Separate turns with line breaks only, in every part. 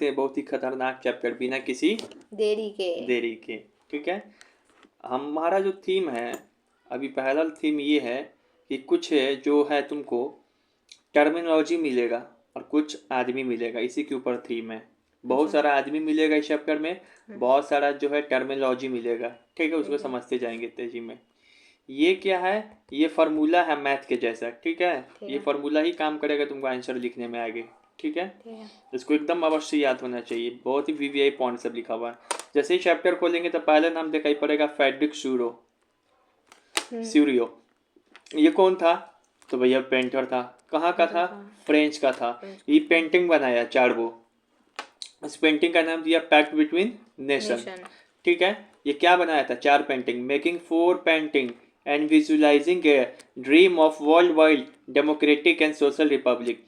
करते हैं बहुत ही खतरनाक चैप्टर बिना किसी देरी के। ठीक है, हमारा जो थीम है अभी, पहला थीम ये है कि कुछ है जो है तुमको टर्मिनोलॉजी मिलेगा और कुछ आदमी मिलेगा, इसी के ऊपर थीम है। बहुत सारा आदमी मिलेगा इस चैप्टर में, बहुत सारा जो है टर्मिनोलॉजी मिलेगा। ठीक है, उसको समझते जाएंगे तेजी में। ये क्या है, ये फार्मूला है मैथ के जैसा। ठीक है, ये फार्मूला ही काम करेगा तुमको आंसर लिखने में आगे। ठीक है, इसको एकदम अवश्य याद होना चाहिए, बहुत ही वीवीआई पॉइंट सब लिखा हुआ है। जैसे ही चैप्टर खोलेंगे तो पहला नाम दिखाई पड़ेगा फ्रेडरिक सूरियो। ये कौन था, तो भैया पेंटर था। कहाँ का था, फ्रेंच का था। ये पेंटिंग बनाया 4 वो, इस पेंटिंग का नाम दिया पैक्ट बिटवीन नेशन। ठीक है, ये क्या बनाया था, 4 painting, making 4 painting and visualising a dream of world wide democratic and social Republic.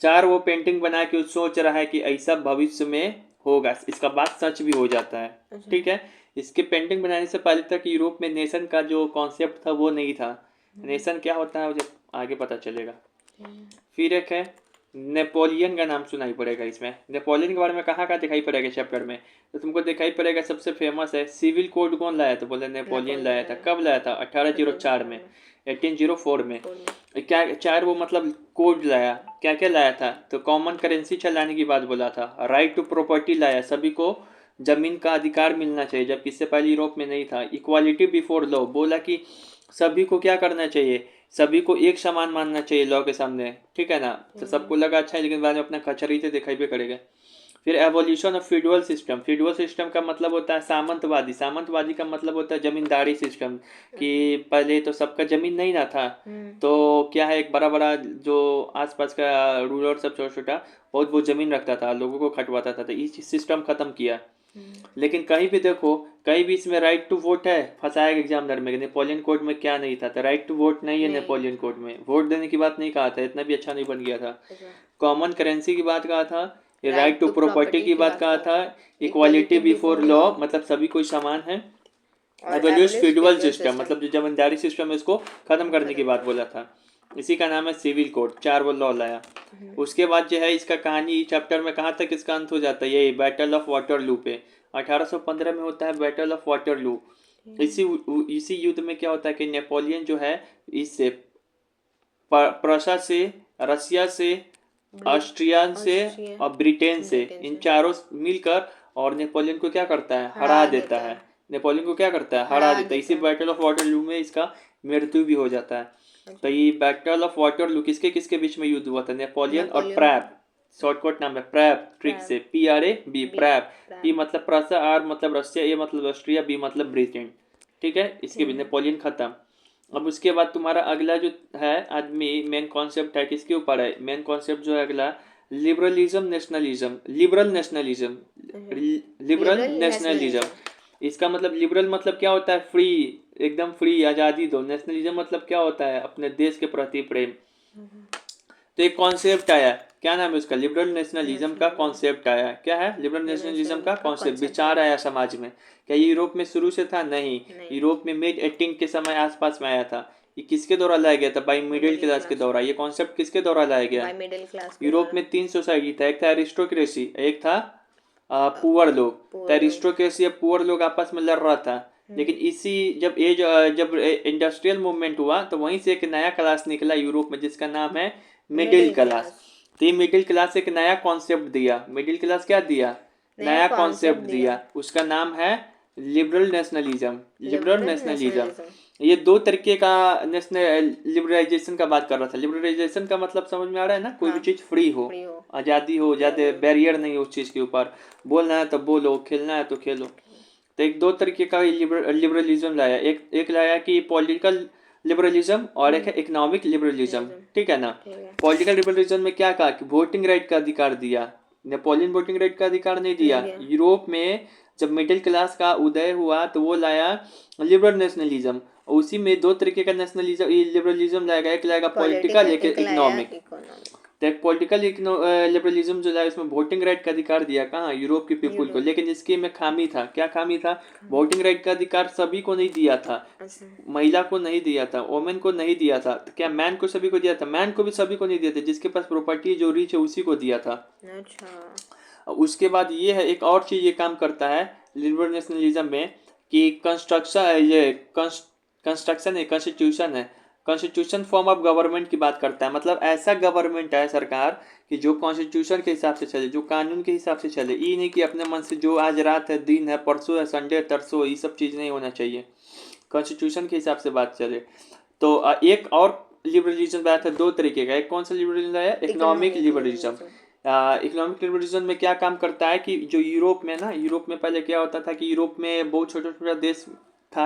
4 वो पेंटिंग बना के सोच रहा है कि ऐसा भविष्य में होगा, इसका बात सच भी हो जाता है। ठीक है, इसके पेंटिंग बनाने से पहले तक यूरोप में नेशन का जो कॉन्सेप्ट था वो नहीं था। नेशन क्या होता है मुझे आगे पता चलेगा। फिर एक है नेपोलियन का नाम सुनाई पड़ेगा इसमें। नेपोलियन के बारे में कहाँ दिखाई पड़ेगा चैप्टर में, तो तुमको दिखाई पड़ेगा सबसे फेमस है सिविल कोड कौन लाया, तो बोले नेपोलियन लाया था। कब लाया था, 1804 में, 1804 में। क्या 4 वो मतलब कोड लाया, क्या क्या लाया था, तो कॉमन करेंसी चलाने की बात बोला था, राइट टू प्रॉपर्टी लाया, सभी को जमीन का अधिकार मिलना चाहिए, जब इससे पहले यूरोप में नहीं था। इक्वालिटी बिफोर लॉ, बोला कि सभी को क्या करना चाहिए, सभी को एक समान मानना चाहिए लॉ के सामने। ठीक है ना, तो सबको लगा अच्छा है, लेकिन बाद में अपना कचहरी से दिखाई भी करेगा। फिर evolution of feudal system. Feudal system का मतलब होता है सामंतवादी। सामंतवादी का मतलब होता है जमींदारी सिस्टम, कि पहले तो सबका जमीन नहीं ना था, तो क्या है एक बड़ा बड़ा जो आसपास का रूलर सब छोटा छोटा बहुत बहुत जमीन रखता था, लोगों को खटवाता था, तो इस सिस्टम खत्म किया। लेकिन कहीं भी देखो, कहीं भी इसमें राइट टू वोट है, फंसाएगा एग्जामिनर में। नेपोलियन कोड में क्या नहीं था, तो राइट टू वोट नहीं है नेपोलियन कोड में, वोट देने की बात नहीं कहा था, इतना भी अच्छा नहीं बन गया था। कॉमन करेंसी की बात कहा था, राइट टू प्रॉपर्टी की बात कहा था, इक्वालिटी बिफोर लॉ मतलब सभी कोई समान है, एबोलिश फ्यूडल सिस्टम मतलब जो जमींदारी सिस्टम है इसको खत्म करने की बात बोला था, इसी का नाम है सिविल कोड। 4 वो लॉ लाया। उसके बाद जो है इसका कहानी चैप्टर में कहाँ तक इसका अंत हो जाता है, ये बैटल ऑफ वाटरलू पे 1815 में होता है बैटल ऑफ वाटरलू। इसी युद्ध में क्या होता है कि नेपोलियन जो है इससे प्रशा से, रसिया से, ऑस्ट्रिया से और ब्रिटेन से, इन चारों मिलकर और नेपोलियन को क्या करता है, हरा देता है। नेपोलियन को क्या करता है, हरा देता है। इसी बैटल ऑफ वाटरलू में इसका मृत्यु भी हो जाता है। तो ये बैटल ऑफ वाटरलू किसके किसके बीच में युद्ध हुआ था, नेपोलियन और प्रैप। शॉर्टकट नाम है प्रैप, ट्रिक से PRAB, प्रैप। P मतलब प्रशा, R मतलब रशिया, A मतलब ऑस्ट्रिया, B मतलब ब्रिटेन। ठीक है, इसके भी नेपोलियन खत्म। अब उसके बाद तुम्हारा अगला जो है आदमी, मेन कॉन्सेप्ट है किसके ऊपर है, मेन कॉन्सेप्ट जो है अगला liberalism nationalism. Liberal nationalism, liberal nationalism, इसका मतलब लिबरल मतलब क्या होता है, फ्री, एकदम फ्री, आज़ादी दो। नेशनलिज्म मतलब क्या होता है, अपने देश के प्रति प्रेम। तो एक कॉन्सेप्ट आया, क्या नाम है उसका, लिबरल नेशनलिज्म का कॉन्सेप्ट आया। क्या है, लिबरल नेशनलिज्म का कॉन्सेप्ट, विचार आया समाज में। क्या ये यूरोप में शुरू से था, नहीं, यूरोप में मिड 18 के समय आसपास में आया था। ये किसके द्वारा लाया गया था, बाई मिडिल क्लास के द्वारा। ये कॉन्सेप्ट किसके द्वारा लाया गया, यूरोप में 3 सोसाइटी था, एक था एरिस्टोक्रेसी, एक था पुअर लोग। तो एरिस्टोक्रेसी या पुअर लोग आपस में लड़ रहा था। लेकिन इसी जब इंडस्ट्रियल मूवमेंट हुआ तो वहीं से एक नया क्लास निकला यूरोप में, जिसका नाम है मिडिल क्लास। तो ये मिडिल क्लास एक नया कॉन्सेप्ट दिया। मिडिल क्लास क्या दिया, नया कॉन्सेप्ट दिया, उसका नाम है लिबरल नेशनलिज्म। लिबरल नेशनलिज्म ये 2 तरीके का नेशनल लिबरलाइजेशन का बात कर रहा था। लिबरलाइजेशन का मतलब समझ में आ रहा है ना, कोई भी चीज़ फ्री हो, आज़ादी हो, ज़्यादा बैरियर नहीं हो उस चीज़ के ऊपर, बोलना है तो बोलो, खेलना है तो खेलो। तो एक 2 तरीके का लिबरलिज्म लाया। एक लाया कि पॉलिटिकल लिबरलिज्म और एक है इकोनॉमिक लिबरलिज्म। ठीक है ना, पॉलिटिकल लिबरलिज्म में क्या कहा कि वोटिंग राइट का अधिकार दिया। नेपोलियन वोटिंग राइट का अधिकार नहीं दिया। यूरोप में जब मिडिल क्लास का उदय हुआ तो वो लाया लिबरल नेशनलिज्म। उसी में 2 तरीके का नेशनलिज्म लिबरलिज्म लाएगा, एक लाएगा पॉलिटिकल, एक इकोनॉमिक। तो एक पॉलिटिकल लिबरलिज्म जो लाया उसमें वोटिंग राइट का अधिकार दिया, कहाँ, यूरोप के पीपुल को। लेकिन इसके में खामी था, क्या खामी था, वोटिंग राइट का अधिकार सभी को नहीं दिया था, महिला को नहीं दिया था, वोमेन को नहीं दिया था। तो क्या मैन को सभी को दिया था, मैन को भी सभी को नहीं दिया था, जिसके पास प्रॉपर्टी जो रिच है उसी को दिया था। उसके बाद ये है एक और चीज़ ये काम करता है लिबरल नेशनलिज्म में कि कंस्ट्रक्शन है, कॉन्स्टिट्यूशन है, कॉन्स्टिट्यूशन फॉर्म ऑफ गवर्नमेंट की बात करता है। मतलब ऐसा गवर्नमेंट है सरकार कि जो कॉन्स्टिट्यूशन के हिसाब से चले, जो कानून के हिसाब से चले। ये नहीं कि अपने मन से जो आज रात है, दिन है, परसों है, संडे है, तरसों, ये सब चीज़ नहीं होना चाहिए। कॉन्स्टिट्यूशन के हिसाब से बात चले। तो एक और लिबरलिज्म आया था दो तरीके का। एक कौन सा लिबरलिज्म आया? Economic liberalism. इकोनॉमिक लिबरलिज्म में क्या काम करता है कि जो यूरोप में ना, यूरोप में पहले क्या होता था कि यूरोप में बहुत छोटा छोटा देश था,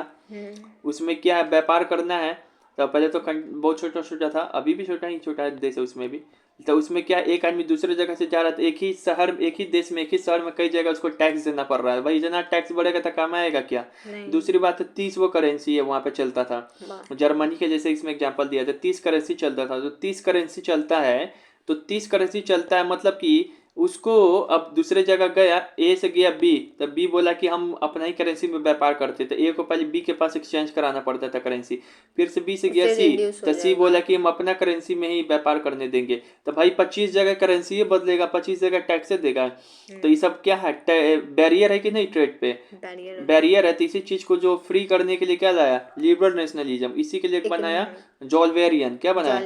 उसमें क्या है व्यापार करना है तो पहले तो बहुत छोटा छोटा था, अभी भी छोटा ही छोटा देश है उसमें भी। तो उसमें क्या एक आदमी दूसरे जगह से जा रहा था, एक ही शहर, एक ही देश में, एक ही शहर में कई जगह उसको टैक्स देना पड़ रहा है। भाई इतना टैक्स बढ़ेगा तो कमाएगा क्या? दूसरी बात है 30 वो करेंसी है वहाँ पे चलता था। जर्मनी के जैसे इसमें एग्जांपल दिया था, 30 करेंसी चलता था। तो 30 करेंसी चलता है, तो 30 करेंसी चलता है मतलब कि उसको अब दूसरे जगह गया, ए से गया बी, तब बी बोला कि हम अपना ही करेंसी में व्यापार करते थे। ए को पहले बी के पास एक्सचेंज कराना पड़ता था करेंसी। फिर से बी से गया सी, तो सी बोला कि हम अपना करेंसी में ही व्यापार करने देंगे। तो भाई 25 जगह करेंसी ही बदलेगा, 25 जगह टैक्स देगा। तो ये सब क्या है? बैरियर है कि नहीं ट्रेड पे? बैरियर है। तो इसी चीज को जो फ्री करने के लिए क्या लाया? Liberal nationalism. इसी के लिए बनाया जॉल्वेरियन। क्या बनाया?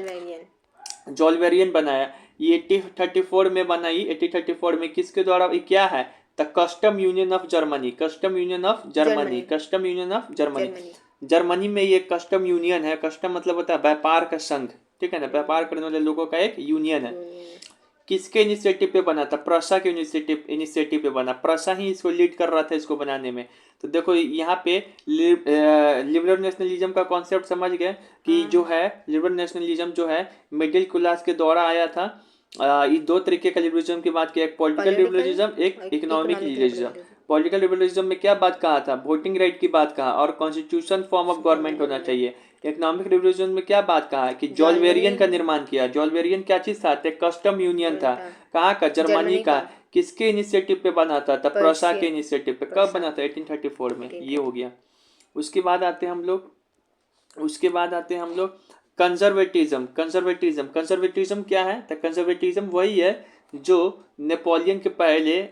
जॉल्वेरियन बनाया। ये 1834 में बनाई। 1834 में किसके द्वारा? क्या है? The custom union of Germany. Custom union of Germany. Custom union of Germany. Germany में ये कस्टम यूनियन है। कस्टम मतलब होता है व्यापार का संघ, ठीक है ना? व्यापार करने वाले लोगों का एक यूनियन है। किसके इनिशिएटिव पे बना था? प्रसा के इनिशिएटिव पे बना। प्रसा ही इसको लीड कर रहा था इसको बनाने में। तो देखो यहाँ पे लिबरल नेशनलिज्म का कॉन्सेप्ट समझ गए कि जो है लिबरल नेशनलिज्म जो है मिडिल क्लास के द्वारा आया था। ये दो तरीके का लिबरलिज्म की बात की, एक पॉलिटिकल लिबरलिज्म, एक इकोनॉमिक लिबरलिज्म। पॉलिटिकल लिबरलिज्म में क्या बात कहा था? वोटिंग राइट की बात कहा और कॉन्स्टिट्यूशन फॉर्म ऑफ गवर्नमेंट होना चाहिए। इकोनॉमिक लिबरलिज्म में क्या बात कहा कि जॉल्वेरियन का निर्माण किया। जॉल्वेरियन क्या चीज था? एक कस्टम यूनियन था। कहाँ का? जर्मनी का। किसके इनिशिएटिव पे बना था? तब प्रसा के इनिशिएटिव पे। कब बना था? 1834 में। ये हो गया। उसके बाद आते हैं हम लोग कंजर्वेटिज्म। कंजर्वेटिज्म क्या है? तो कंजर्वेटिज्म वही है जो नेपोलियन के पहले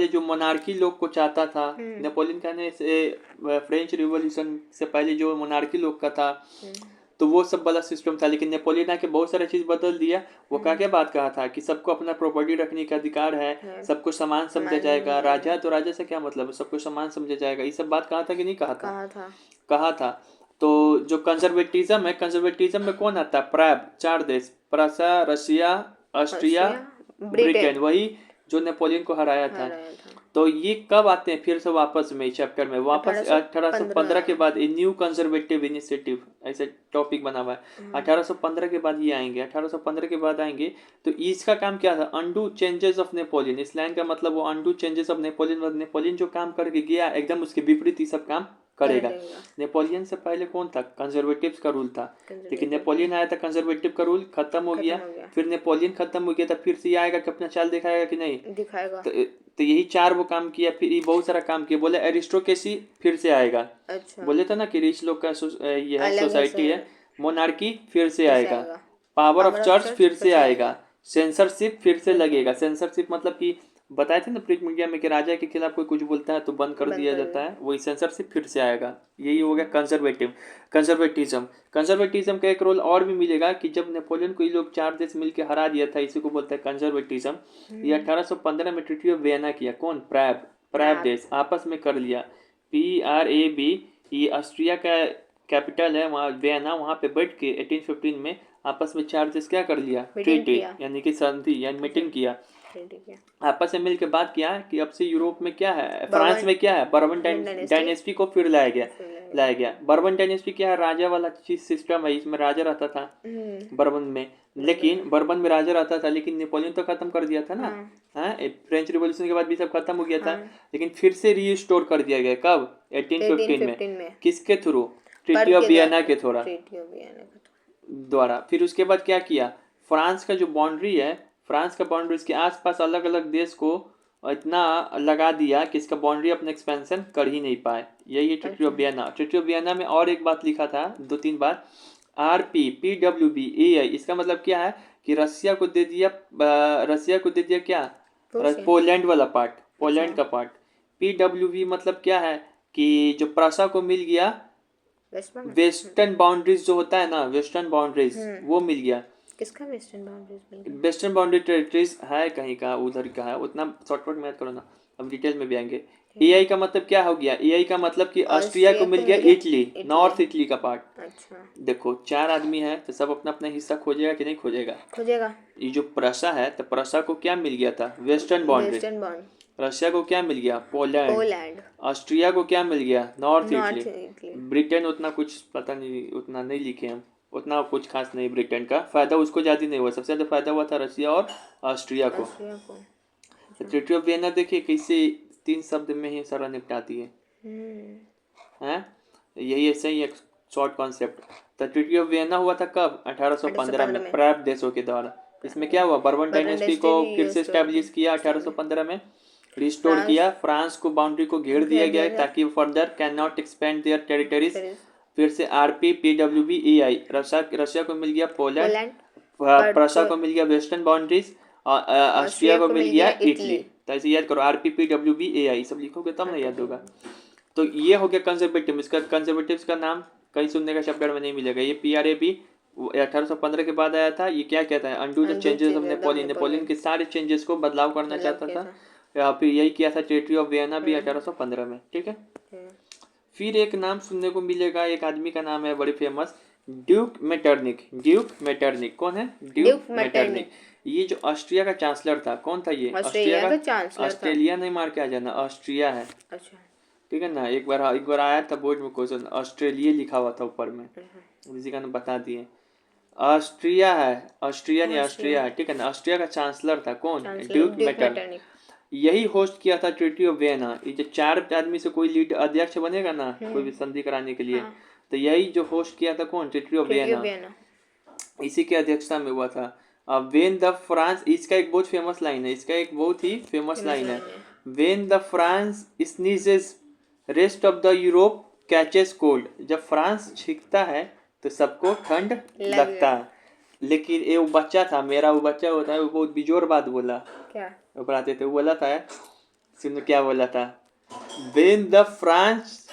जो मोनार्की लोग को चाहता था। नेपोलियन कहने से फ्रेंच रिवॉल्यूशन से पहले जो मोनार्की लोग का था, तो वो सब वाला सिस्टम था। लेकिन नेपोलियन आके बहुत सारा चीज बदल दिया। वो क्या बात कहा था कि सबको अपना प्रॉपर्टी रखने का अधिकार है, सबको समान समझा जाएगा। राजा तो राजा से क्या मतलब है? सबको समान समझा जाएगा। ये सब बात कहा था कि नहीं कहा था? कहा था। तो जो कंजर्वेटिज्म है, कंजर्वेटिज्म में कौन आता है? प्रैब। 4 देश, प्रसा, रशिया, ऑस्ट्रिया, ब्रिटेन। वही जो नेपोलियन को हराया था। तो ये कब आते हैं फिर से वापस में इस चैप्टर में? वापस 1815 के बाद। ए न्यू कंजर्वेटिव इनिशिएटिव ऐसे टॉपिक बना हुआ है। 1815 के बाद ये आएंगे। 1815 के बाद आएंगे। तो इसका काम क्या था? Undo changes of Napoleon. इस लाइन का मतलब वो undo changes of Napoleon. Napoleon जो काम करके गया एकदम उसके विपरीत ही सब काम करेगा। नेपोलियन से पहले कौन था? कंजर्वेटिव्स का रूल था। लेकिन नेपोलियन आया था, कंजर्वेटिव का रूल खत्म हो गया। फिर नेपोलियन खत्म हो गया था, फिर से ये आएगा कि अपना चाल दिखाएगा कि नहीं दिखाएगा। तो यही 4 वो काम किया। फिर ये बहुत सारा काम किया। बोले एरिस्टोक्रेसी फिर से आएगा। अच्छा। बोले था ना कि रिच लोग का ये है सोसाइटी है। मोनार्की फिर से आएगा। पावर ऑफ चर्च फिर से आएगा। सेंसरशिप फिर से लगेगा। सेंसरशिप मतलब कि बताए थे ना प्रिंट मीडिया में कि राजा के खिलाफ कोई कुछ बोलता है तो बंद कर दिया जाता है। वही सेंसरशिप फिर से आएगा। यही हो गया कंजर्वेटिज्म का एक रोल और भी मिलेगा कि जब नेपोलियन को ये लोग 4 देश मिलकर हरा दिया था, इसी को बोलते हैं कंजर्वेटिज्म। ये 1815 में ट्रीटी ऑफ वियना किया। कौन? प्रैब देश आपस में कर लिया। PRAB। ये ऑस्ट्रिया का कैपिटल है वहाँ वियना। वहाँ पे बैठ के 1815 में आपस में 4 देश क्या कर लिया? ट्रीटी यानी कि संधि यानी मीटिंग किया। आपस में मिलकर बात किया कि अब से यूरोप में क्या है, फ्रांस में क्या है? बर्बन डायनेस्टी को फिर लाया गया। बर्बन डायनेस्टी क्या है? राजा वाला चीज सिस्टम है। इसमें राजा रहता था बर्बन में। लेकिन बर्बन में राजा रहता था, लेकिन नेपोलियन तो खत्म कर दिया था ना। फ्रेंच रिवॉल्यूशन के बाद भी सब खत्म हो गया था। लेकिन फिर से रीस्टोर कर दिया गया। कब? 1815 में। किसके थ्रू? ट्रीटी ऑफ वियना के द्वारा। फिर उसके बाद क्या किया? फ्रांस का जो बाउंड्री है, फ्रांस का बाउंड्री के आसपास अलग अलग देश को इतना लगा दिया कि इसका बाउंड्री अपना एक्सपेंशन कर ही नहीं पाए। यही treaty of Vienna. Treaty of Vienna में और एक बात लिखा था 2-3 बार, RPWBAI। इसका मतलब क्या है कि रसिया को दे दिया क्या? पोलैंड वाला पार्ट, पोलैंड
अच्छा।
का पार्ट। PWV मतलब क्या है कि जो प्रसा को मिल गया
वेस्ट बंगाल।
वेस्टर्न बाउंड्रीज, जो होता है ना वेस्टर्न बाउंड्रीज, वो मिल गया।
किसका वेस्टर्न बाउंड्रीज मिल गया?
वेस्टर्न बाउंड्री टेरिटरीज है कहीं का, उधर का है, उतना शॉर्टकट में याद करो ना, अब डिटेल में भी आएंगे। एआई का मतलब क्या हो गया? एआई का मतलब कि ऑस्ट्रिया को मिल गया इटली, नॉर्थ इटली का पार्ट।
अच्छा।
देखो 4 आदमी है तो सब अपना अपना हिस्सा खोजेगा कि नहीं खोजेगा?
खोजेगा।
ये जो प्रसा है तो प्रसा को क्या मिल गया था? Western boundary.
Western bound.
Russia को क्या मिल गया? पोलैंड।
पोलैंड।
ऑस्ट्रिया को क्या मिल गया? North
north
Italy.
Italy.
Britain उतना कुछ पता नहीं, उतना नहीं लिखे हम, उतना कुछ खास नहीं। ब्रिटेन का फायदा उसको ज़्यादा नहीं हुआ, सबसे ज़्यादा फायदा हुआ था रशिया और ऑस्ट्रिया को।
ऑस्ट्रिया को।
तो ट्रीटी ऑफ वियना देखिए कैसे 3 शब्द में ही सारा निपटाती है, हैं? यही ऐसे ही एक शॉर्ट कॉन्सेप्ट। तो ट्रीटी ऑफ वियना हुआ था कब? 1815 में, प्रायः देशों के द्वारा। इसमें क्या हुआ? बर्बन डायनेस्टी को फिर से स्टैब्लिश किया 1815 में, रिस्टोर किया। फ्रांस को बाउंड्री को घेर दिया गया ताकि further can not expand there territories. फिर से आरपी PWV EI, रशिया को मिल गया पोलैंड, प्रसा को मिल गया वेस्टर्न बाउंड्रीज, ऑस्ट्रिया को मिल गया इटली। तो ऐसे याद करो, आरपी PWV EI सब लिखोगे तब ना याद होगा। तो ये हो गया कंजर्वेटिव। इसका कंजर्वेटिव का नाम कहीं सुनने का शब्द में नहीं मिलेगा। ये PRAP 1815 के बाद आया था। ये क्या कहता है? Undo the changes of Napoleon, Napoleon के सारे चेंजेस को बदलाव करना चाहता था। फिर यही किया था ट्रीटी ऑफ वियना भी 1815 में, ठीक है। फिर एक नाम सुनने को मिलेगा, एक आदमी का नाम है बड़ी famous, Duke Metternich. Duke Metternich कौन है? Duke Metternich. ये जो ऑस्ट्रिया का चांसलर था, कौन था ये? ऑस्ट्रिया का चांसलर। ऑस्ट्रेलिया नहीं मार के आ जाना, ऑस्ट्रिया है। अच्छा, ठीक है ना। एक बार आया था बोर्ड में क्वेश्चन, ऑस्ट्रेलिया लिखा हुआ था ऊपर में, इसी का नाम बता दिए। ऑस्ट्रिया है, ऑस्ट्रिया नहीं ऑस्ट्रिया है, ठीक है ना। ऑस्ट्रिया का चांसलर था कौन? Duke Metternich. यही होस्ट किया था ट्रीटी ऑफ वियना। ये जो 4 आदमी से कोई लीड अध्यक्ष बनेगा ना कोई भी संधि कराने के लिए, तो यही जो होस्ट किया था कौन? Treaty of Vienna. इसी की अध्यक्षता में हुआ था। वेन द फ्रांस, इसका एक बहुत फेमस लाइन है, इसका एक बहुत ही फेमस लाइन है, when the France sneezes rest of the Europe catches cold. जब फ्रांस छींकता है तो सबको ठंड लगता है। लेकिन ये वो बच्चा था मेरा, वो बच्चा होता है, वो बहुत बिजोर बात बोला। क्या घबराते थे? वो बोला था, सुनो क्या बोला था, वेन द फ्रांस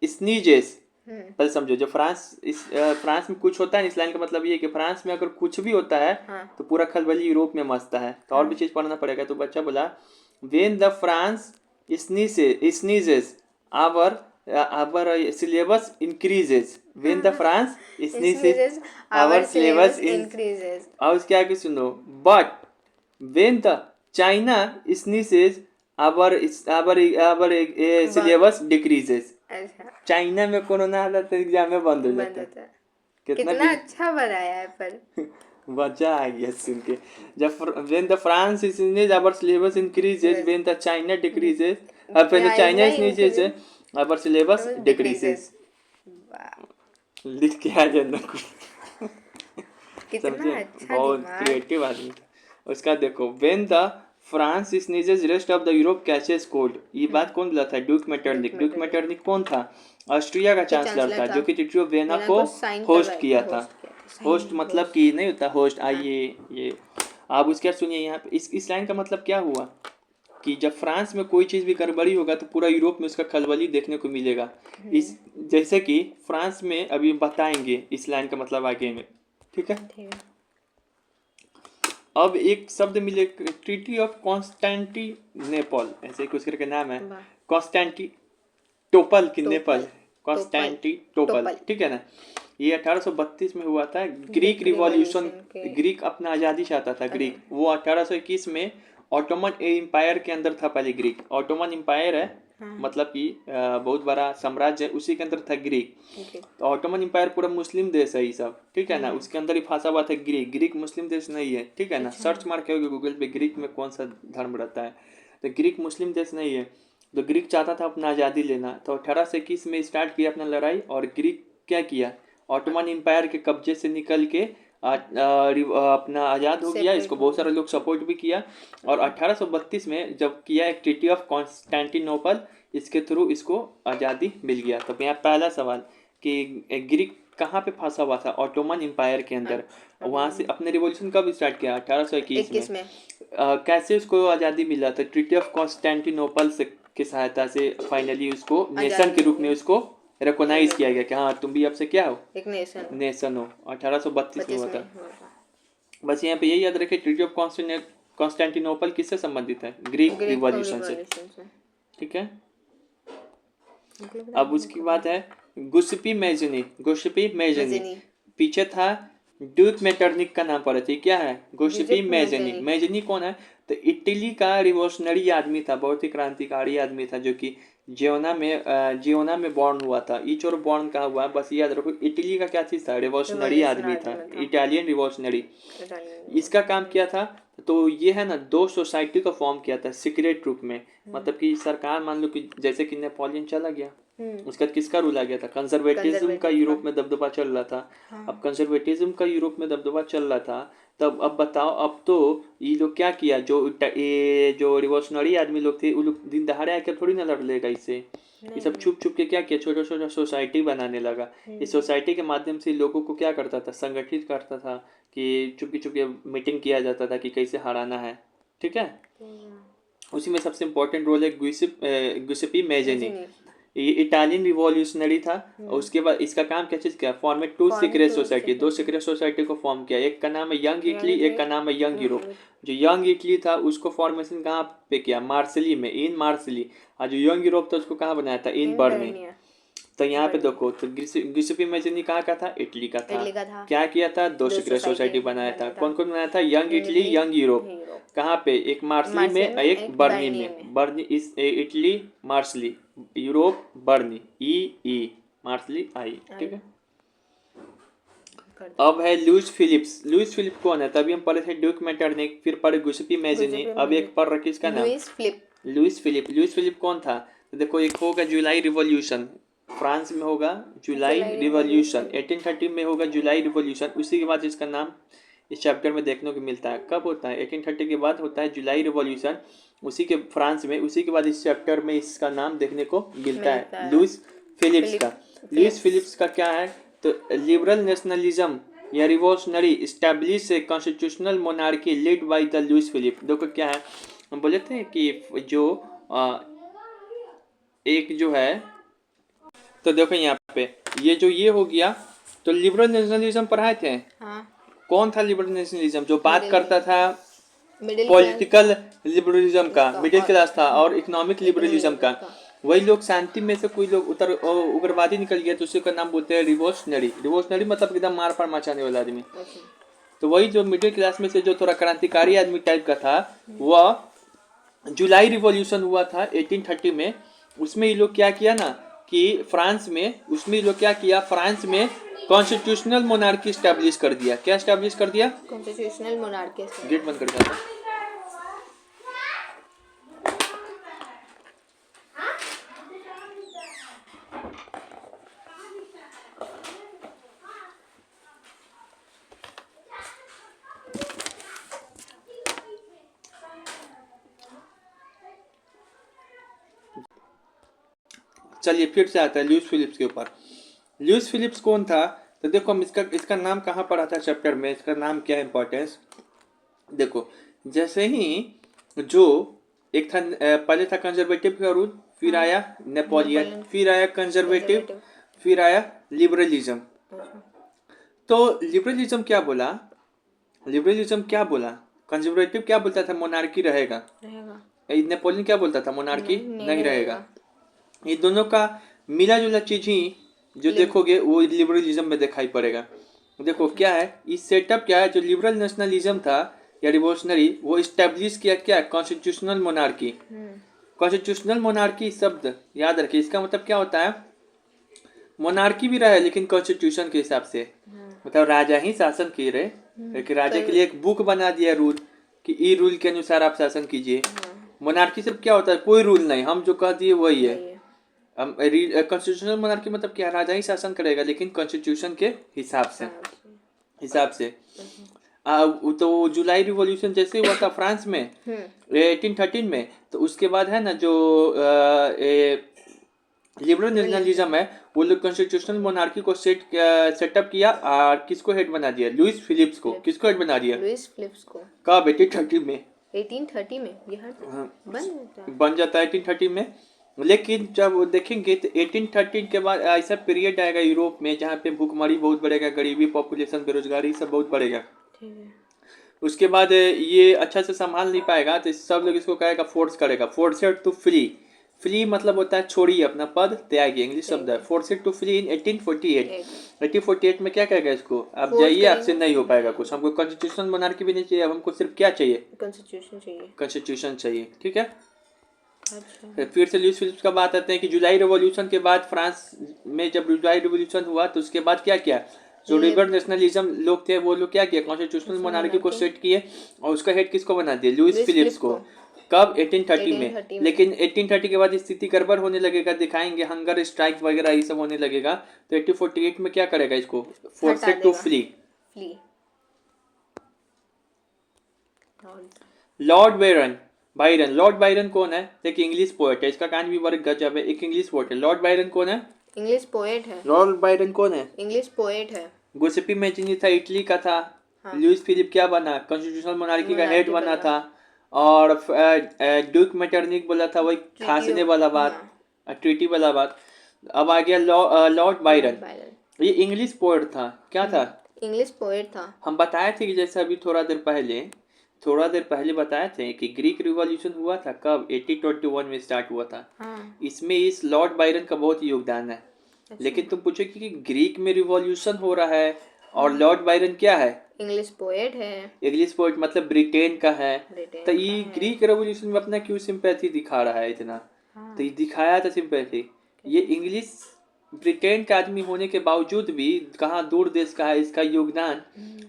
स्नीजेस। पहले समझो, जो फ्रांस में कुछ होता है, इस लाइन का मतलब ये है कि फ्रांस में अगर कुछ भी होता है तो पूरा खलबली यूरोप में मचता है। तो और भी चीज पढ़ना पड़ेगा। तो बच्चा बोला, when the France sneezes our syllabus increases. When the France sneezes our syllabus increases. और उसके आगे सुनो, but when the China sneezes our syllabus decreases. China में कोरोना आता तो एग्जाम में बंद हो जाता है। कितना अच्छा बनाया है पर मजा आ गया सुन के। जब when the France sneezes our syllabus increases, when the China decreases, when the China sneezes our syllabus decreases. लिख के आ जाना कुछ।
कितना अच्छा
बहुत क्रिएटिव आदमी था। उसका देखो, when the France sneezes rest of the Europe catches cold। ये बात कौन बोला था? Duke Metternich. ड्यूक मेटरनिक कौन था? ऑस्ट्रिया का चांसलर था, जो कि ट्रीटी ऑफ वियना को होस्ट किया था। होस्ट मतलब कि नहीं होता होस्ट, आइए ये आप उसके सुनिए यहाँ पे। इस लाइन का मतलब क्या हुआ कि जब फ्रांस में कोई चीज़ भी गड़बड़ी होगा तो पूरा यूरोप में उसका खलबली देखने को मिलेगा। इस जैसे कि फ्रांस में अभी बताएंगे इस लाइन का मतलब आगे में, ठीक है। अब एक शब्द मिले, ट्रीटी ऑफ कॉन्स्टेंटिनोपल, ऐसे कुछ करके नाम है, कॉन्स्टेंटिनोपल की नेपाल, कॉन्स्टेंटिनोपल, ठीक है ना। ये 1832 में हुआ था। ग्रीक रिवॉल्यूशन, ग्रीक अपना आज़ादी चाहता था ग्रीक। वो 1821 में ऑटोमन एम्पायर के अंदर था। पहले ग्रीक, ऑटोमन एम्पायर है मतलब कि बहुत बड़ा साम्राज्य है, उसी के अंदर था ग्रीक। तो ऑटोमन एम्पायर पूरा मुस्लिम देश है ये सब, ठीक है ना। उसके अंदर ही फंसा हुआ था ग्रीक। ग्रीक मुस्लिम देश नहीं है, ठीक है ना। सर्च मार के गूगल पे ग्रीक में कौन सा धर्म रहता है, तो ग्रीक मुस्लिम देश नहीं है। तो ग्रीक चाहता था अपना आज़ादी लेना। तो 1821 में स्टार्ट किया अपना लड़ाई। और ग्रीक क्या किया, ऑटोमन एम्पायर के कब्जे से निकल के अपना आज़ाद हो गया। इसको बहुत सारे लोग सपोर्ट भी किया। और 1832 में जब किया एक ट्रीटी ऑफ कॉन्स्टेंटिनोपल, इसके थ्रू इसको आज़ादी मिल गया। तो यहाँ पहला सवाल कि ग्रीक कहाँ पे फंसा हुआ था, ऑटोमन एम्पायर के अंदर। वहां से अपने रिवॉल्यूशन कब स्टार्ट किया, 1821
21
में।
में।
कैसे उसको आज़ादी मिला था, ट्रीटी ऑफ कॉन्स्टेंटिनोपल से की सहायता से फाइनली उसको नेशन के रूप में उसको रिकॉग्नाइज किया गया कि हाँ तुम भी अब से क्या हो,
एक नेशन
नेशन हो। 1832 में
25
हुआ
में
था।
हुआ था।
बस यहाँ पे यही याद रखे, ट्रीटी ऑफ कॉन्स्टेंटिनोपल किससे संबंधित है, ग्रीक
ग्रीक
रिवॉल्यूशन से।
रिवॉल्यूशन से।
ठीक है।
मतलब
अब उसकी बात है Giuseppe Mazzini. Giuseppe Mazzini
Mazzini.
पीछे था ड्यूक मेटरनिक का नाम पड़ा था, क्या है गुस्पी
गिउसेप्पे
मेजनी।
मेजनी।
मेजनी कौन है, तो इटली का रिवोल्यूशनरी आदमी था, बहुत ही क्रांतिकारी आदमी था, जो कि जियोना में बॉर्न हुआ था। ईच और बॉर्न कहा हुआ है, बस याद रखो। इटली का क्या चीज था, रिवोल्यूशनरी आदमी था, इटालियन रिवोल्यूशनरी। इसका काम क्या था, तो ये है ना, दो सोसाइटी को फॉर्म किया था सीक्रेट रूप में। मतलब कि सरकार मान लो कि जैसे कि नेपोलियन चला गया, उसका किसका रूल आ गया था, कंजर्वेटिज्म का यूरोप में दबदबा चल रहा था। अब कंजर्वेटिज्म का यूरोप में दबदबा चल रहा था, तब अब बताओ, अब तो ये लोग क्या किया, जो रिवोल्यूशनरी आदमी लोग थे, वो लोग दिन दहाड़े आके थोड़ी ना लड़ लेगा इससे। ये सब छुप छुप के क्या किया, छोटा छोटा सोसाइटी बनाने लगा। इस सोसाइटी के माध्यम से लोगों को क्या करता था, संगठित करता था, कि चुपके चुपके मीटिंग किया जाता था कि कैसे हराना है। ठीक है। उसी में सबसे इम्पोर्टेंट रोल है गुसेपी मेजेनी। ये इटालियन रिवॉल्यूशनरी था। और उसके बाद इसका काम क्या चीज किया, फॉर्मेट टू सीक्रेट सोसाइटी, दो सीक्रेट सोसाइटी को फॉर्म किया। एक का नाम है यंग इटली, एक का नाम है यंग यूरोप। जो यंग इटली था उसको फॉर्मेशन कहाँ पे किया, मार्सिली में, इन मार्सिली। और जो यंग यूरोप था उसको कहाँ बनाया था, इन बर्नी। तो यहाँ पे देखो, तो गिउसेप्पे मेजनी कहाँ का था, इटली का था। क्या किया था, दो सीक्रेट सोसाइटी बनाया था। कौन कौन बनाया था, यंग इटली, यंग यूरोप। कहाँ पे, एक मार्सली में, एक बर्नी में। बर्नी इस इटली, मार्सली, यूरोप, बर्नी, ई मार्सली, आई। ठीक है। अब है लुइस फिलिप्स। लुइस फिलिप कौन है, तभी हम पढ़े थे ड्यूक मेटरनिक, फिर पढ़े गुसेपी मेजनी, अब एक पढ़ रखी इसका नाम लुइस फिलिप। लुइस फिलिप कौन था, तो देखो, एक होगा जुलाई रिवॉल्यूशन, फ्रांस में होगा जुलाई रिवॉल्यूशन, 1830 में होगा जुलाई रिवॉल्यूशन। उसी के बाद इसका नाम इस चैप्टर में देखने को मिलता है। कब होता है, 1830 के बाद होता है जुलाई रिवॉल्यूशन, उसी के फ्रांस में। उसी के बाद इस चैप्टर में इसका नाम देखने को मिलता है, लुइस फिलिप्स का। लुइस फिलिप्स का क्या है, तो लिबरल नेशनलिज्म या revolutionary establish a constitutional monarchy led by the Louis Philippe. देखो क्या है, हम बोले थे कि जो एक जो है, तो देखो यहाँ पे ये हो गया, तो लिबरल नेशनलिज्म पढ़ाए थे। कौन था लिबरल नेशनलिज्म, जो बात करता था पॉलिटिकल लिबरलिज्म का, मिडिल क्लास था, और इकोनॉमिक लिबरलिज्म का। वही लोग शांति में से कोई लोग उग्रवादी निकल गया, तो उसी का नाम बोलते हैं रिवोल्यूशनरी। रिवोल्यूशनरी मतलब एकदम मार पार मचाने वाला आदमी। तो वही जो मिडिल क्लास में से जो थोड़ा क्रांतिकारी आदमी टाइप का था, वह जुलाई रिवॉल्यूशन हुआ था 1830 में। उसमें ये लोग क्या किया ना, कि फ्रांस में, उसमें ये लोग क्या किया, फ्रांस में कॉन्स्टिट्यूशनल मोनार्की स्टैब्लिश कर दिया। क्या स्टैब्लिश कर दिया,
कॉन्स्टिट्यूशनल मोनार्की।
गेट बंद कर दिया। चलिए फिर से आता है लुइस फिलिप्स के ऊपर। लुइस फिलिप्स कौन था, तो देखो हम इसका नाम कहाँ पढ़ा था चैप्टर में, इसका नाम क्या है, इंपॉर्टेंस देखो। जैसे ही जो एक था, पहले था कंजर्वेटिव का रूल, फिर आया नेपोलियन, फिर आया कंजर्वेटिव, फिर आया लिबरलिज्म। तो लिबरलिज्म क्या बोला, कंजर्वेटिव क्या बोलता था, मोनार्की रहेगा। नेपोलियन क्या बोलता था, मोनार्की नहीं रहेगा। ये दोनों का मिला जुला चीज ही जो देखोगे वो लिबरलिज्म में दिखाई पड़ेगा। देखो क्या है, इस सेटअप क्या है, जो लिबरल नेशनलिज्म था या रिवोल्यूशनरी, वो इस्टेब्लिश किया क्या, कॉन्स्टिट्यूशनल मोनार्की। कॉन्स्टिट्यूशनल मोनार्की शब्द याद रखिए, इसका मतलब क्या होता है, मोनार्की भी रहे लेकिन कॉन्स्टिट्यूशन के हिसाब से, मतलब राजा ही शासन किए रहे, लेकिन राजा के लिए एक बुक बना दिया रूल, कि ई रूल के अनुसार आप शासन कीजिए। मोनार्की सिर्फ क्या होता है, कोई रूल नहीं, हम जो कह दिए वही है। कॉन्स्टिट्यूशनल मोनार्की मतलब क्या, राजा ही शासन करेगा लेकिन कॉन्स्टिट्यूशन के हिसाब से। तो जुलाई रिवॉल्यूशन जैसे हुआ था फ्रांस में 1813 में, तो उसके बाद है ना जो लिबरल नेशनलिज्म है वो लोग कॉन्स्टिट्यूशनल मोनार्की को सेटअप किया और किसको हेड बना दिया? लुइस फिलिप्स को। किसको हेड बना दिया?
लुइस फिलिप्स को।
कब? 1830 में।
1830 में ये
हाँ,
बन
जाता
जाता है
है 1830 में। लेकिन जब वो देखेंगे तो 1830 के बाद ऐसा पीरियड आएगा यूरोप में जहाँ पे भूखमरी बहुत बढ़ेगा, गरीबी, पॉपुलेशन, बेरोजगारी सब बहुत बढ़ेगा।
ठीक है।
उसके बाद ये अच्छा से संभाल नहीं पाएगा तो सब लोग इसको कहेगा, फोर्स करेगा। Forced to flee. फ्ली मतलब होता है छोड़िए, अपना पद त्यागिए, इंग्लिश शब्द है। Forced to flee in 1848। 1848 में क्या कहेगा इसको? आप जाइए, आपसे नहीं हो पाएगा कुछ, हमको कॉन्स्टिट्यूशन मोनार्की भी नहीं चाहिए, हमको सिर्फ क्या चाहिए?
कॉन्स्टिट्यूशन चाहिए।
कॉन्स्टिट्यूशन चाहिए, ठीक है।
अच्छा।
फिर से लुइस फिलिप्स का बात आते हैं कि जुलाई रिवॉल्यूशन के बाद फ्रांस में जब जुलाई रिवॉल्यूशन हुआ तो उसके बाद क्या किया? जो लिबरल नेशनलिज्म लोग थे वो लोग क्या किया? कॉन्स्टिट्यूशनल मोनार्की को सेट किए और उसका हेड किसको बना दिया? लुइस फिलिप्स को। कब? 1830 में। लेकिन 1830 के बाद स्थिति गड़बड़ होने लगेगा, दिखाएंगे, हंगर स्ट्राइक वगैरह ये सब होने लगेगा। तो 1848 में क्या करेगा इसको? Forced to flee. Lord Byron. Lord Byron कौन है? एक इंग्लिश पोएट है, इसका कहानी भी बड़ा गजब है। एक इंग्लिश पोएट है। लॉर्ड बायरन कौन है?
इंग्लिश पोएट है।
लॉर्ड बायरन कौन है?
इंग्लिश पोएट है।
गुसेपी मैचिनी था, इटली का था। हाँ। लुइस फिलिप क्या बना? कॉन्स्टिट्यूशनल मोनार्की का हेड बना था। और ड्यूक मेटरनिक बोला था, वही खांसने वाला बात, ट्रीटी वाला बात। अब आ गया लॉर्ड बायरन। ये इंग्लिश पोएट था। क्या था?
इंग्लिश पोएट था।
हम बताए थे कि जैसे अभी थोड़ा देर पहले बताए थे कि ग्रीक रिवॉल्यूशन हुआ था। कब? 1821 में स्टार्ट हुआ था। हाँ। इसमें इस लॉर्ड बायरन का बहुत योगदान है। अच्छा। लेकिन तुम पूछो कि ग्रीक में रिवॉल्यूशन हो रहा है और लॉर्ड बायरन क्या है?
इंग्लिश पोएट है।
इंग्लिश पोएट मतलब ब्रिटेन का है। तो ये ग्रीक रिवॉल्यूशन में अपना क्यों सिंपैथी दिखा रहा है इतना? हाँ। तो ये दिखाया था सिंपैथी। ये इंग्लिश ब्रिटेन का आदमी होने के बावजूद भी कहाँ दूर देश का है, इसका योगदान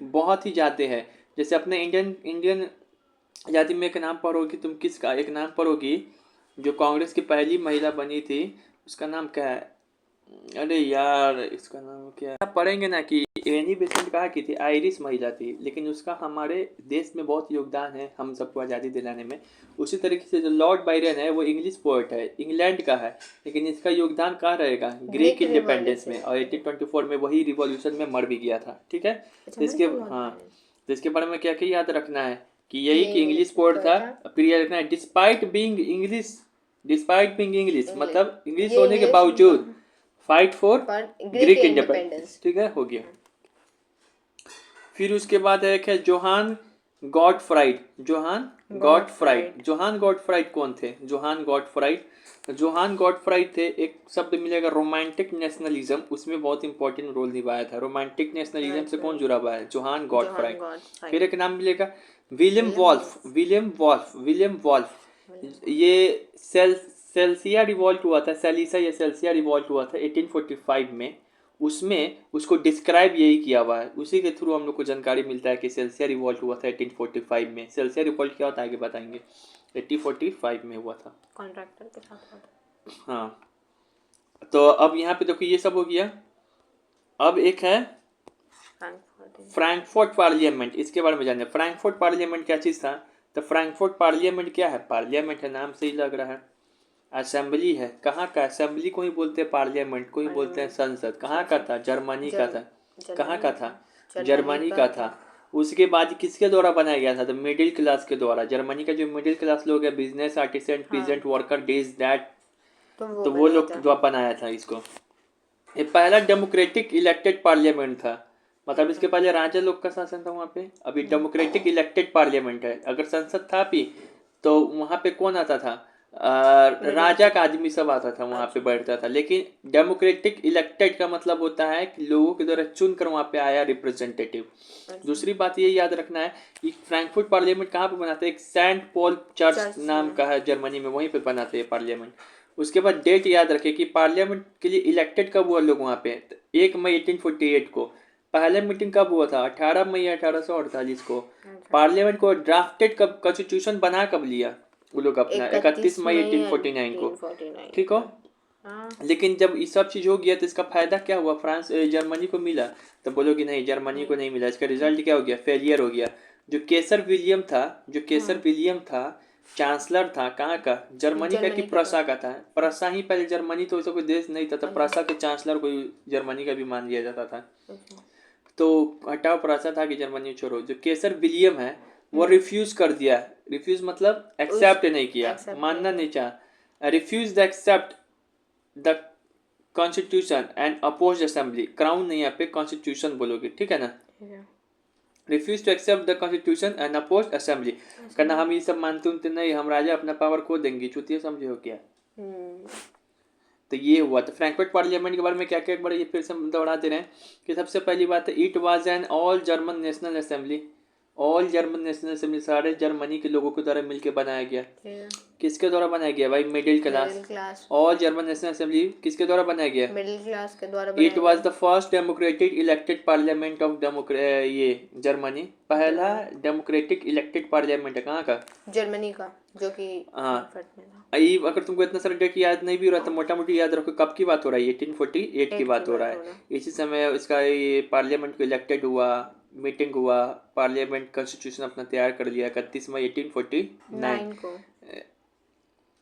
बहुत ही ज्यादा है। जैसे अपने इंडियन आजादी में एक नाम पढ़ोगी तुम, किसका एक नाम पढ़ोगी जो कांग्रेस की पहली महिला बनी थी, उसका नाम क्या है? अरे यार इसका नाम क्या है? पढ़ेंगे ना कि एनी बेसेंट कहा की थी, आयरिश महिला थी, लेकिन उसका हमारे देश में बहुत योगदान है हम सबको आज़ादी दिलाने में। उसी तरीके से जो लॉर्ड बायरन है वो इंग्लिश पोएट है, इंग्लैंड का है, लेकिन इसका योगदान कहाँ रहेगा? ग्रीक इंडिपेंडेंस में। और 1824 में वही रिवॉल्यूशन में मर भी गया था, ठीक है। तो इसके बारे में क्या क्या याद रखना है कि यही कि इंग्लिश पोएट था। फिर याद रखना है डिस्पाइट बीइंग इंग्लिश मतलब इंग्लिश होने के बावजूद फाइट फॉर ग्रीक इंडिपेंडेंस, ठीक है, हो गया। फिर उसके बाद एक है जोहान गॉटफ्राइड कौन थे? जोहान गॉटफ्राइड थे। एक शब्द मिलेगा रोमांटिक नेशनलिज्म, उसमें बहुत इंपॉर्टेंट रोल निभाया था। रोमांटिक नेशनलिज्म से कौन जुड़ा हुआ है? Johann Gottfried. फिर एक नाम मिलेगा विलियम वॉल्फ। ये सेल्सिया रिवॉल्ट हुआ था, सेल्सिया रिवॉल्ट हुआ था 1845 में। उसमें उसको डिस्क्राइब यही किया हुआ है, उसी के थ्रू हम लोग को जानकारी मिलता है कि सेल्सिया रिवॉल्ट हुआ था 1845 में। सेल्सिया रिवॉल्ट क्या होता है आगे बताएंगे। 1845 में हुआ था,
कॉन्ट्रैक्टर के साथ हुआ था।
हाँ। तो अब यहाँ पे देखो ये सब हो गया। अब एक है फ्रैंकफर्ट पार्लियामेंट, इसके बारे में जानिए। फ्रैंकफर्ट पार्लियामेंट क्या चीज़ था? तो फ्रैंकफर्ट पार्लियामेंट क्या है? पार्लियामेंट है, नाम से ही लग रहा है। असेंबली है, कहाँ का? असेंबली को ही बोलते हैं पार्लियामेंट, को ही बोलते हैं संसद। कहाँ का था? जर्मनी का था। कहाँ का था? जर्मनी का था। उसके बाद किसके द्वारा बनाया गया था? तो मिडिल क्लास के द्वारा। जर्मनी का जो मिडिल क्लास लोग है, business, artisan, peasant, worker, this that, तो वो लोग द्वारा बनाया था इसको। ये पहला डेमोक्रेटिक इलेक्टेड पार्लियामेंट था, मतलब इसके पहले राजा लोग का शासन था वहाँ पे। अभी डेमोक्रेटिक इलेक्टेड पार्लियामेंट है। अगर संसद था भी तो वहाँ पे कौन आता था? राजा का आदमी सब आता था वहाँ पे बैठता था। लेकिन डेमोक्रेटिक इलेक्टेड का मतलब होता है कि लोगों के द्वारा चुन कर वहाँ पे आया रिप्रेजेंटेटिव। दूसरी बात ये याद रखना है कि फ्रैंकफर्ट पार्लियामेंट कहाँ पे बनाते हैं? एक सेंट पॉल चर्च नाम का है जर्मनी में, वहीं पे बनाते हैं पार्लियामेंट। उसके बाद डेट याद रखे कि पार्लियामेंट के लिए इलेक्टेड कब हुआ लोग वहाँ पे? 1 मई 1848 को। पहले मीटिंग कब हुआ था? 18 मई 1848 को। पार्लियामेंट को ड्राफ्टेड कब, कॉन्स्टिट्यूशन बना कब लिया वो लोग अपना? 31 मई 1849 को, ठीक हो। लेकिन जब ये सब चीज हो गया तो इसका फायदा क्या हुआ? जर्मनी को मिला? तो बोलोगे नहीं, जर्मनी को नहीं मिला। इसका रिजल्ट क्या हो गया? फेलियर हो गया। जो केसर विलियम था चांसलर था कहाँ का, जर्मनी का कि
जर्मनी का
प्रसा का था। प्रसा ही पहले, जर्मनी तो ऐसा कोई देश नहीं था, तो प्रसा के चांसलर को जर्मनी का भी मान लिया जाता था।
अच्छा।
तो हटाओ, प्रसा था कि जर्मनी छोड़ो। जो केसर विलियम है वो रिफ्यूज कर दिया। रिफ्यूज मतलब एक्सेप्ट नहीं किया,
accept
मानना
नहीं
नहीं चाहा। Refuse the accept the constitution and oppose assembly. Crown नहीं, यहाँ पे कॉन्स्टिट्यूशन बोलोगे, ठीक है ना।
किया।
Refuse to accept the constitution and oppose assembly. कहना हम ये सब मानते उनते नहीं, हम राजा अपना पावर खो देंगे, चुतिया समझे हो क्या। तो ये हुआ। तो फ्रैंकफर्ट पार्लियामेंट के बारे में क्या क्या एक बार ये फिर से हम दोहराते रहे कि सबसे पहली बात है, it was an all German national assembly. All German national assembly, सारे जर्मनी के लोगों के द्वारा मिलकर बनाया गया। किसके द्वारा बनाया गया भाई, middle class. All German national assembly किसके द्वारा बनाया गया,
मिडिल क्लास के द्वारा
it was the first democratic elected parliament of ये जर्मनी। पहला डेमोक्रेटिक इलेक्टेड पार्लियामेंट है कहाँ का,
जर्मनी का, जो कि
हाँ।
फ्रैंकफर्ट में था।
अगर तुमको इतना सारा डेट याद नहीं भी हो रहा तो मोटा मोटी याद रखो कब की बात हो रही है, 1848 की बात हो रहा है। इसी समय इसका ये पार्लियामेंट को इलेक्टेड हुआ, मीटिंग हुआ, पार्लियामेंट कॉन्स्टिट्यूशन अपना तैयार कर लिया 31 मई 1849
को।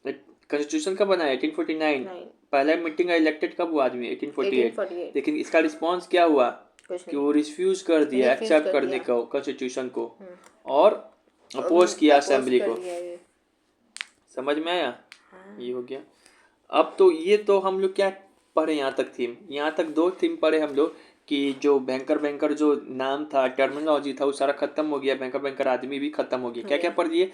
कॉन्स्टिट्यूशन कब बना 1849। पहला मीटिंग इलेक्टेड कब हुआ आदमी 1848। लेकिन इसका रिस्पॉन्स क्या हुआ कि वो रिफ्यूज कर दिया एक्सेप्ट करने को कॉन्स्टिट्यूशन को, और अपोज किया असेंबली को। समझ में आया, ये हो गया। अब तो ये तो हम लोग क्या पढ़े, यहाँ तक थीम, यहाँ तक 2 थीम पढ़े हम लोग कि जो बैंकर जो नाम था, टर्मिनोलॉजी था, वो सारा खत्म हो गया। बैंकर आदमी भी खत्म हो गया। क्या क्या पढ़ लिए,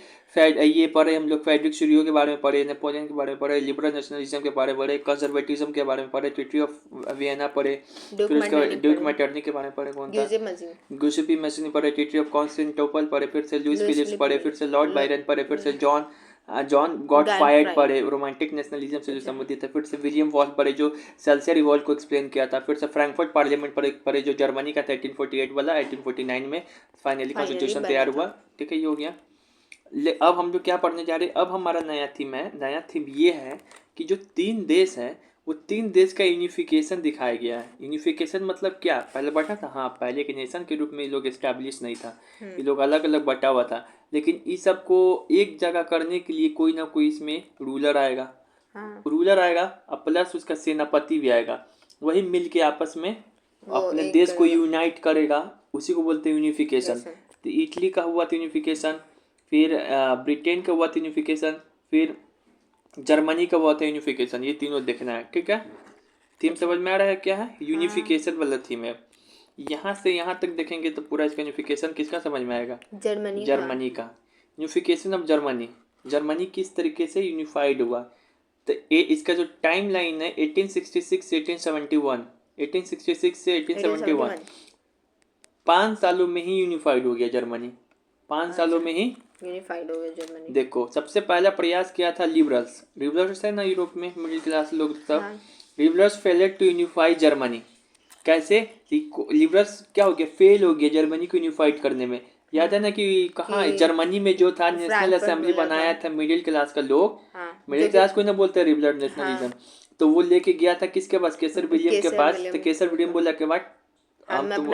ये पढ़े हम लोग, फ्रेडरिक शुरियो के बारे में पढ़े, नेपोलियन के बारे में पढ़े, लिबरल नेशनलिज्म के बारे में पढ़े, कंजर्वेटिज्म के बारे में पढ़े, ट्रीटी ऑफ वियना पढ़े, फिर उसके ड्यूक मैटर्नी के बारे में पढ़े, कौन था, गियुसेप्पे मैज़ीनी पढ़े, ट्रीटी ऑफ कॉन्स्टेंटिनोपल पढ़े, फिर से लुइस फिलिप्स पढ़े, फिर से लॉर्ड बायरन पढ़े, फिर से जॉन गॉट फायर्ड पढ़े, रोमांटिक नेशनलिज्म से जो संबंधित है, फिर से विलियम वॉल्स पढ़े जो सेल्सियर रिवॉल्ट को एक्सप्लेन किया था, फिर से फ्रैंकफर्ट पार्लियामेंट पढ़े जो जर्मनी का था 1848 वाला। 1849 में फाइनली कॉन्स्टिट्यूशन तैयार हुआ, ठीक है, ये हो गया। अब हम लोग क्या पढ़ने जा रहे हैं, अब हमारा नया थीम ये है कि जो 3 देश हैं वो 3 देश का यूनिफिकेशन दिखाया गया है। यूनिफिकेशन मतलब क्या, पहले बटा था, हाँ, पहले के नेशन के रूप में ये लोग एस्टैब्लिश नहीं था, ये लोग अलग अलग बटा हुआ था, लेकिन इस सब को एक जगह करने के लिए कोई ना कोई इसमें रूलर आएगा, रूलर आएगा और प्लस उसका सेनापति भी आएगा, वही मिल के आपस में अपने देश को यूनाइट करेगा, उसी को बोलते हैं यूनिफिकेशन। तो इटली का हुआ था यूनिफिकेशन, फिर ब्रिटेन का हुआ था यूनिफिकेशन, फिर जर्मनी का हुआ था यूनिफिकेशन। ये तीनों देखना है, ठीक है। थीम समझ में आ रहा है क्या है, यूनिफिकेशन वाला थीम है। यहाँ से यहाँ तक देखेंगे तो पूरा इसका यूनिफिकेशन किसका समझ में आएगा, जर्मनी का यूनिफिकेशन ऑफ जर्मनी किस तरीके से यूनिफाइड हुआ। तो इसका जो टाइम लाइन है 1866 से 1871, 1866 से 1871, 5 सालों में ही यूनिफाइड हो गया जर्मनी, 5 सालों में ही
यूनिफाइड हो गया जर्मनी।
देखो सबसे पहला प्रयास किया था लिबरल्स है ना, यूरोप में मिडिल क्लास लोग सब, liberals failed to unify Germany. कैसे, लिबरल्स क्या हो गया, फेल हो गया जर्मनी को यूनिफाइड करने में। याद है ना कि कहाँ जर्मनी में जो था नेशनल असेंबली बनाया था मिडिल क्लास का लोग, मिडिल क्लास को ना बोलते लिबरल नेशनलिज्म, तो वो लेके गया था किसके पास, केसर विलियम के पास। तो केसर विलियम बोला के बाद हम तुम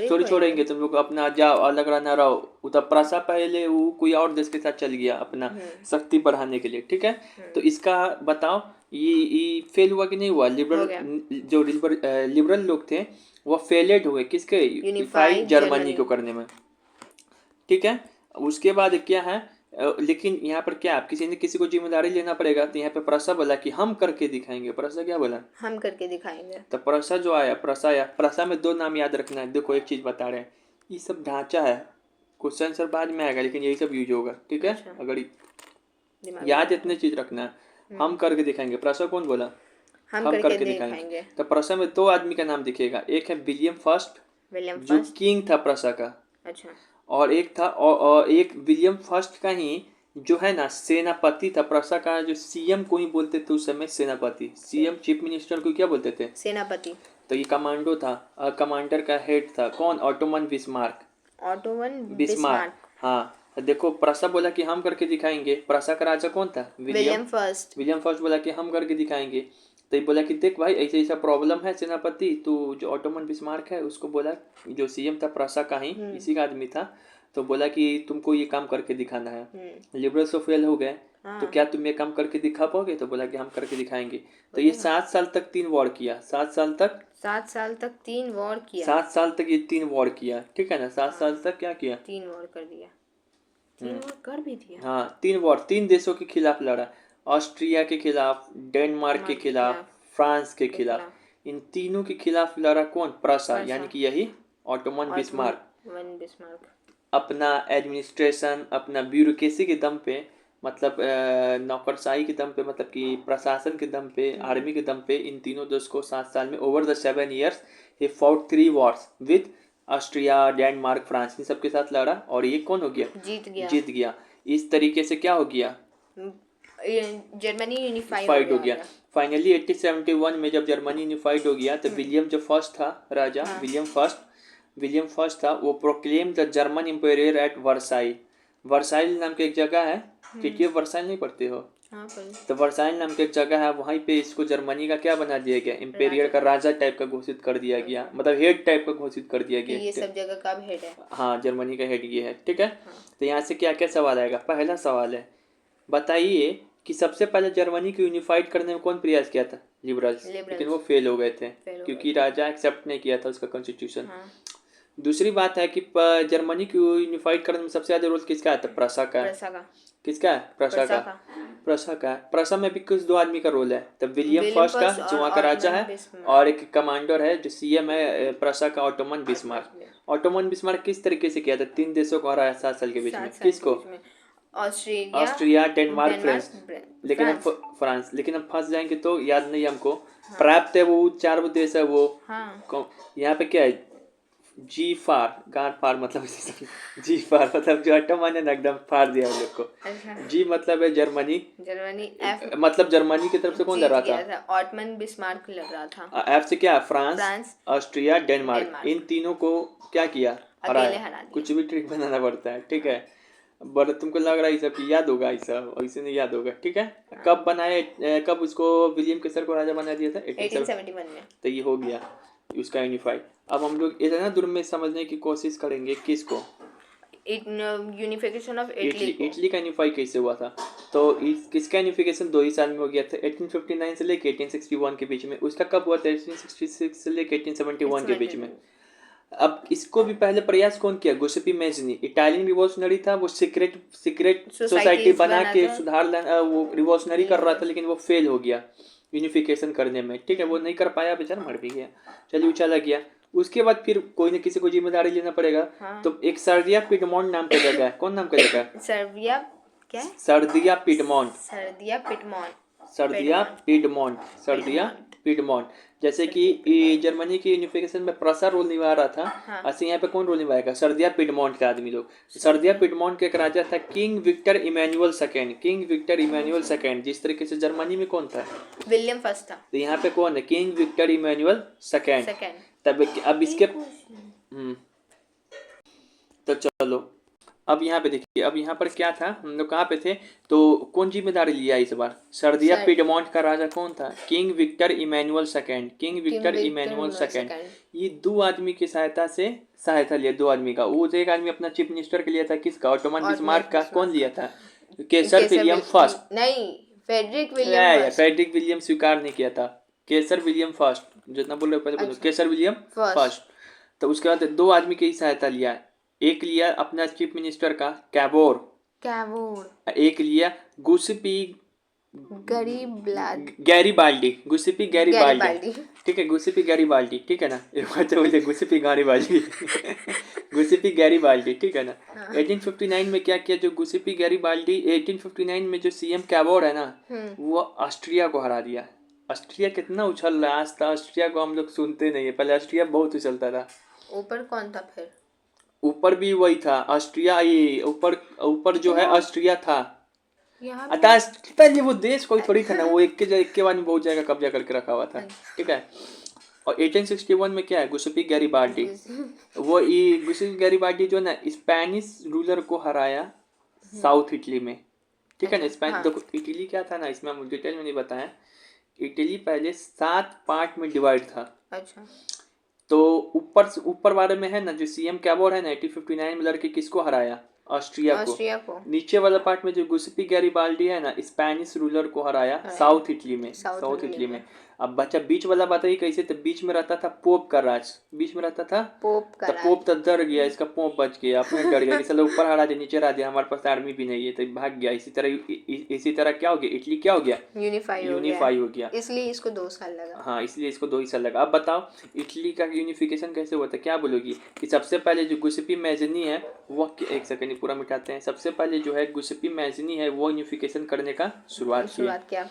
थोड़ी छोड़ेंगे, तुम लोग अपना जाओ, अलग रहना रहो। उधर प्रसा पहले वो कोई और देश के साथ चल गया अपना शक्ति बढ़ाने के लिए, ठीक है। तो इसका बताओ ये फेल हुआ कि नहीं हुआ, लिबरल लोग थे वो फेलेड हुए किसके, यूनिफाई जर्मनी को करने में, ठीक है। उसके बाद क्या है, लेकिन यहाँ पर क्या किसी ने किसी को जिम्मेदारी लेना पड़ेगा। तो यहाँ पे प्रसा बोला कि हम करके दिखाएंगे। प्रसा क्या बोला, हम करके दिखाएंगे। तो प्रसा जो आया, प्रसा में 2 नाम याद रखना है। देखो एक चीज बता रहे हैं, ये सब ढांचा है, क्वेश्चन सर बाद में आएगा, लेकिन यही सब यूज होगा, ठीक है। अगर याद इतने चीज रखना है, हम करके दिखाएंगे। प्रसा कौन बोला, हम करके दिखाएंगे। तो प्रसा में 2 आदमी का नाम दिखेगा, एक है विलियम फर्स्ट जो किंग था प्रसा का, अच्छा, और एक था और एक विलियम फर्स्ट का ही जो है ना सेनापति था प्रसा का, जो सीएम को ही बोलते थे उस समय सेनापति। सीएम चीफ मिनिस्टर को क्या बोलते थे, सेनापति। तो ये कमांडो था, कमांडर का हेड था कौन, ऑटोमन बिस्मार्क। हाँ, तो देखो प्रसा बोला कि हम करके दिखाएंगे। प्रसा का राजा कौन था, विलियम फर्स्ट बोला कि हम करके दिखाएंगे। तो ये बोला कि देख भाई ऐसा ऐसा प्रॉब्लम है सेनापति, तो जो ऑटोमन बिस्मार्क है उसको बोला, जो सीएम था प्रसा का ही, इसी का आदमी था, तो बोला कि तुमको ये काम करके दिखाना है।
हम्म।
लिबरल्स तो फेल हो गए, तो
हाँ।
क्या तुम ये काम करके दिखा पाओगे? तो बोला कि हम करके दिखाएंगे। तो ये
वही ना।
7 साल तक 3 वॉर किया, 7 साल तक
7 साल तक 3 वॉर किया।
7 साल तक ये 3 वॉर किया, ठीक है ना। 7 साल तक क्या किया?
3 वॉर कर दिया। 3 वॉर कर भी दिया।
हाँ 3 वॉर, 3 देशों के खिलाफ लड़ा। ऑस्ट्रिया के खिलाफ, डेनमार्क के खिलाफ, फ्रांस के खिलाफ। इन तीनों के खिलाफ लड़ा कौन? प्रसा, यानी कि यही ऑटोमन बिस्मार्क।
Von Bismarck.
अपना एडमिनिस्ट्रेशन, अपना ब्यूरोक्रेसी के दम पे, मतलब नौकरशाही के दम पे, मतलब कि प्रशासन के दम पे, आर्मी के दम पे, इन तीनों देश को 7 साल में over the 7 years he fought 3 wars with Austria, Denmark, France, इन सबके साथ लड़ा और ये कौन हो गया?
जीत
गया। इस तरीके से क्या हो गया?
जर्मनी
यूनिफाइड हो गया। फाइनली 1871 में जब जर्मनी यूनिफाइड हो गया तो विलियम जो फर्स्ट था राजा, विलियम फर्स्ट था, वो proclaim the German empire at Versailles. Versailles नाम की एक जगह है, क्योंकि वर्साइल नहीं पढ़ते हो?
हाँ,
तो वर्साइल नाम की एक जगह है, वहीं पे इसको जर्मनी का क्या बना दिया गया? एम्पेरियर का राजा टाइप का घोषित कर दिया गया, मतलब हेड टाइप का घोषित कर दिया गया।
ये सब जगह का हेड है।
हाँ, जर्मनी का हेड ये है, ठीक है। तो यहाँ से क्या क्या सवाल आएगा? पहला सवाल है, बताइए कि सबसे पहले जर्मनी को यूनिफाइड करने में कौन प्रयास किया था? लिबरल्स। लेकिन वो फेल हो गए थे क्योंकि राजा एक्सेप्ट नहीं किया था उसका कॉन्स्टिट्यूशन। दूसरी बात है कि जर्मनी को यूनिफाइड करने में सबसे ज्यादा रोल किसका है? प्रसा का। किसका है? प्रसा का। प्रसा का। प्रसा में भी कुछ 2 आदमी का रोल है। तो विलियम फर्स्ट का जो वहाँ का राजा है, और एक कमांडर है जो सीएम है प्रसा का, ऑटोमन बिस्मार्क। ऑटोमन बिस्मार्क किस तरीके से किया था? 3 देशों को हराया 7 साल के बीच में। किसको? Austria, Denmark, France. लेकिन अब फ्रांस, लेकिन अब फंस जाएंगे तो याद नहीं हमको। प्राप्त है वो 4 देश है वो। यहाँ पे क्या है? जी फार, गार फार मतलब जी फार मतलब जो ऑटोमन है ना, एकदम फाड़ दिया उन लोग को। जी मतलब है जर्मनी, मतलब जर्मनी की तरफ से कौन लड़ रहा था?
ऑटोमन बिस्मार्क लड़ रहा था।
एफ से क्या? फ्रांस, ऑस्ट्रिया, डेनमार्क, इन तीनों को क्या किया? हराया। कुछ भी ट्रिक बनाना पड़ता है, ठीक है। बट तुमको लग रहा है सब याद होगा, ऐसा ऐसे नहीं याद होगा, ठीक है। कब बनाए, कब उसको विलियम केसर को राजा बना दिया था?
1871 में।
तो ये हो गया उसका यूनिफाइड। अब हम लोग इतना दूर में समझने की कोशिश करेंगे किसको?
Unification of Italy.
इटली का यूनिफाई कैसे हुआ था? तो किसका यूनिफिकेशन 2 ही साल में हो गया था, 1859 से लेके 1861 के बीच में। उसका कब हुआ था? 1866 से लेके 1871 के बीच में। अब इसको भी पहले प्रयास कौन किया? गुसेपी मेज़नी, इटालियन रिवॉल्यूशनरी था, वो सीक्रेट सोसाइटी बना के सुधार वो रिवॉल्यूशनरी कर रहा था, लेकिन वो फेल हो गया यूनिफिकेशन करने में, ठीक है। वो नहीं कर पाया, बेचारा मर भी गया। चलिए, वो चला गया। उसके बाद फिर कोई न किसी को जिम्मेदारी लेना पड़ेगा। तो एक सर्दिया पिडमोंट नाम का जगह है। कौन नाम का जगह है? सर्दिया पिडमोंट। जैसे कि जर्मनी की यूनिफिकेशन में प्रसा रोल निभा रहा था, ऐसे यहाँ पे कौन रोल निभाएगा? सर्दिया पिडमोंट के आदमी लोग। सर्दिया पिडमोंट के एक राजा था किंग विक्टर इमैनुअल सेकेंड। जिस तरीके से जर्मनी में कौन था?
विलियम फर्स्ट था।
तो यहाँ पे कौन है? King Victor Emmanuel second. तब अब इसके तो चलो, अब यहाँ पे देखिए, अब यहाँ पर क्या था, हम लोग कहाँ पे थे? तो कौन जिम्मेदारी लिया इस बार? सर्दिया पिडमोंट का राजा कौन था? King Victor Emmanuel second. ये 2 आदमी की सहायता लिया, 2 आदमी का। वो एक आदमी अपना चीफ मिनिस्टर के लिया था, किसका? ऑटोमन बिस्मार्क का। कौन लिया था? केसर विलियम फर्स्ट।
नहीं,
फेडरिक विलियम स्वीकार नहीं किया था। केसर विलियम फर्स्ट, जितना बोल रहे हो पहले बोलो। केसर विलियम फर्स्ट। तो उसके बाद 2 आदमी की सहायता लिया। एक लिया अपना चीफ मिनिस्टर का कैवोर, एक लिया गुसेपी गैरीबाल्डी, ठीक है। गुसेपी गैरीबाल्डी, ठीक है ना। एक बार तो बोले गुसेपी गैरीबाल्डी, ठीक है ना। 1859 में क्या किया? जो गुसेपी गैरीबाल्डी, 1859 में जो सीएम कैवोर है ना, वो ऑस्ट्रिया को हरा दिया। ऑस्ट्रिया कितना उछल रहा है आज तक। ऑस्ट्रिया को हम लोग सुनते नहीं है, पहले ऑस्ट्रिया बहुत उछलता था।
ऊपर कौन था फिर?
ऊपर भी वही था ऑस्ट्रिया। ये ऊपर जो है ऑस्ट्रिया था। पहले वो देश कोई थोड़ी था ना, वो एक के बाद में बहुत जगह कब्जा करके रखा हुआ था, ठीक है। और 1861 में क्या है? गुसेपी गैरीबाल्डी। गुसेपी गैरीबाल्डी जो ना स्पेनिश रूलर को हराया साउथ इटली में, ठीक है ना। देखो इटली क्या था ना, इसमें हम डिटेल में नहीं बताया। इटली पहले 7 पार्ट में डिवाइड था। तो ऊपर वाले में है ना जो सीएम कैबोर है ना 1859 में लड़के किसको हराया, ऑस्ट्रिया को। नीचे वाला पार्ट में जो गुस्पी गैरिबाल्डी है ना स्पेनिश रूलर को हराया साउथ इटली में। अब बच्चा बीच वाला बताइए कैसे, तो बीच में रहता था पोप का राज, बीच में रहता था पोप तो डर गया, इसका पोप बच गया, अपने डर गया कि चलो ऊपर हरा दे नीचे हरा दे, हमारे पास आर्मी भी नहीं है, तो भाग गया। इसी तरह क्या हो गया, इटली क्या हो गया, यूनिफाई हो गया।
इसलिए इसको 2 साल लगा।
हाँ, इसलिए इसको 2 ही साल लगा। अब बताओ इटली का यूनिफिकेशन कैसे हुआ था, क्या बोलोगी कि सबसे पहले जो गुस्पी मैजनी है वो, एक सेकंड पूरा मिटाते हैं, सबसे पहले जो है गुस्पी मैजनी है वो यूनिफिकेशन करने का शुरुआत किया।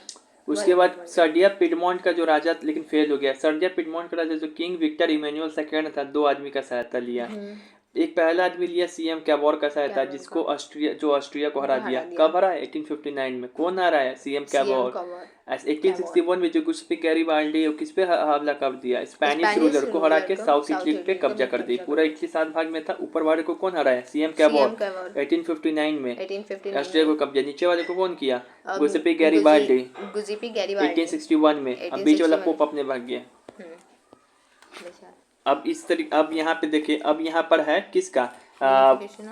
उसके बाद सर्डिया पिडमोंट का जो राजा, लेकिन फेल हो गया। सर्डिया पिडमोंट का राजा जो किंग विक्टर इमैनुअल सेकेंड था, 2 आदमी का सहायता लिया। एक पहला आदमी लिया सीएम कैबोर का सहायता, जिसको ऑस्ट्रिया को हरा दिया। कब हरा है, 1859 में। कौन हरा है, सीएम कैबोर। 1861 में जो गुस्पी गैरिबाल्डी किस पे हमला कर दिया, स्पेनिश रूलर को हरा के साउथ इटली पे कब्जा कर दी। पूरा इटली 7 भाग में था, ऊपर वाले को कौन हरा है, सीएम कैबोर 1859 में ऑस्ट्रिया को कब्जा। नीचे वाले को कौन किया, गुस्पी गैरिबाल्डी 1861 में। अब बीच वाला पोप अपने भाग गया। अब इस तरीके, अब यहाँ पे देखिए, अब यहाँ पर है किसका,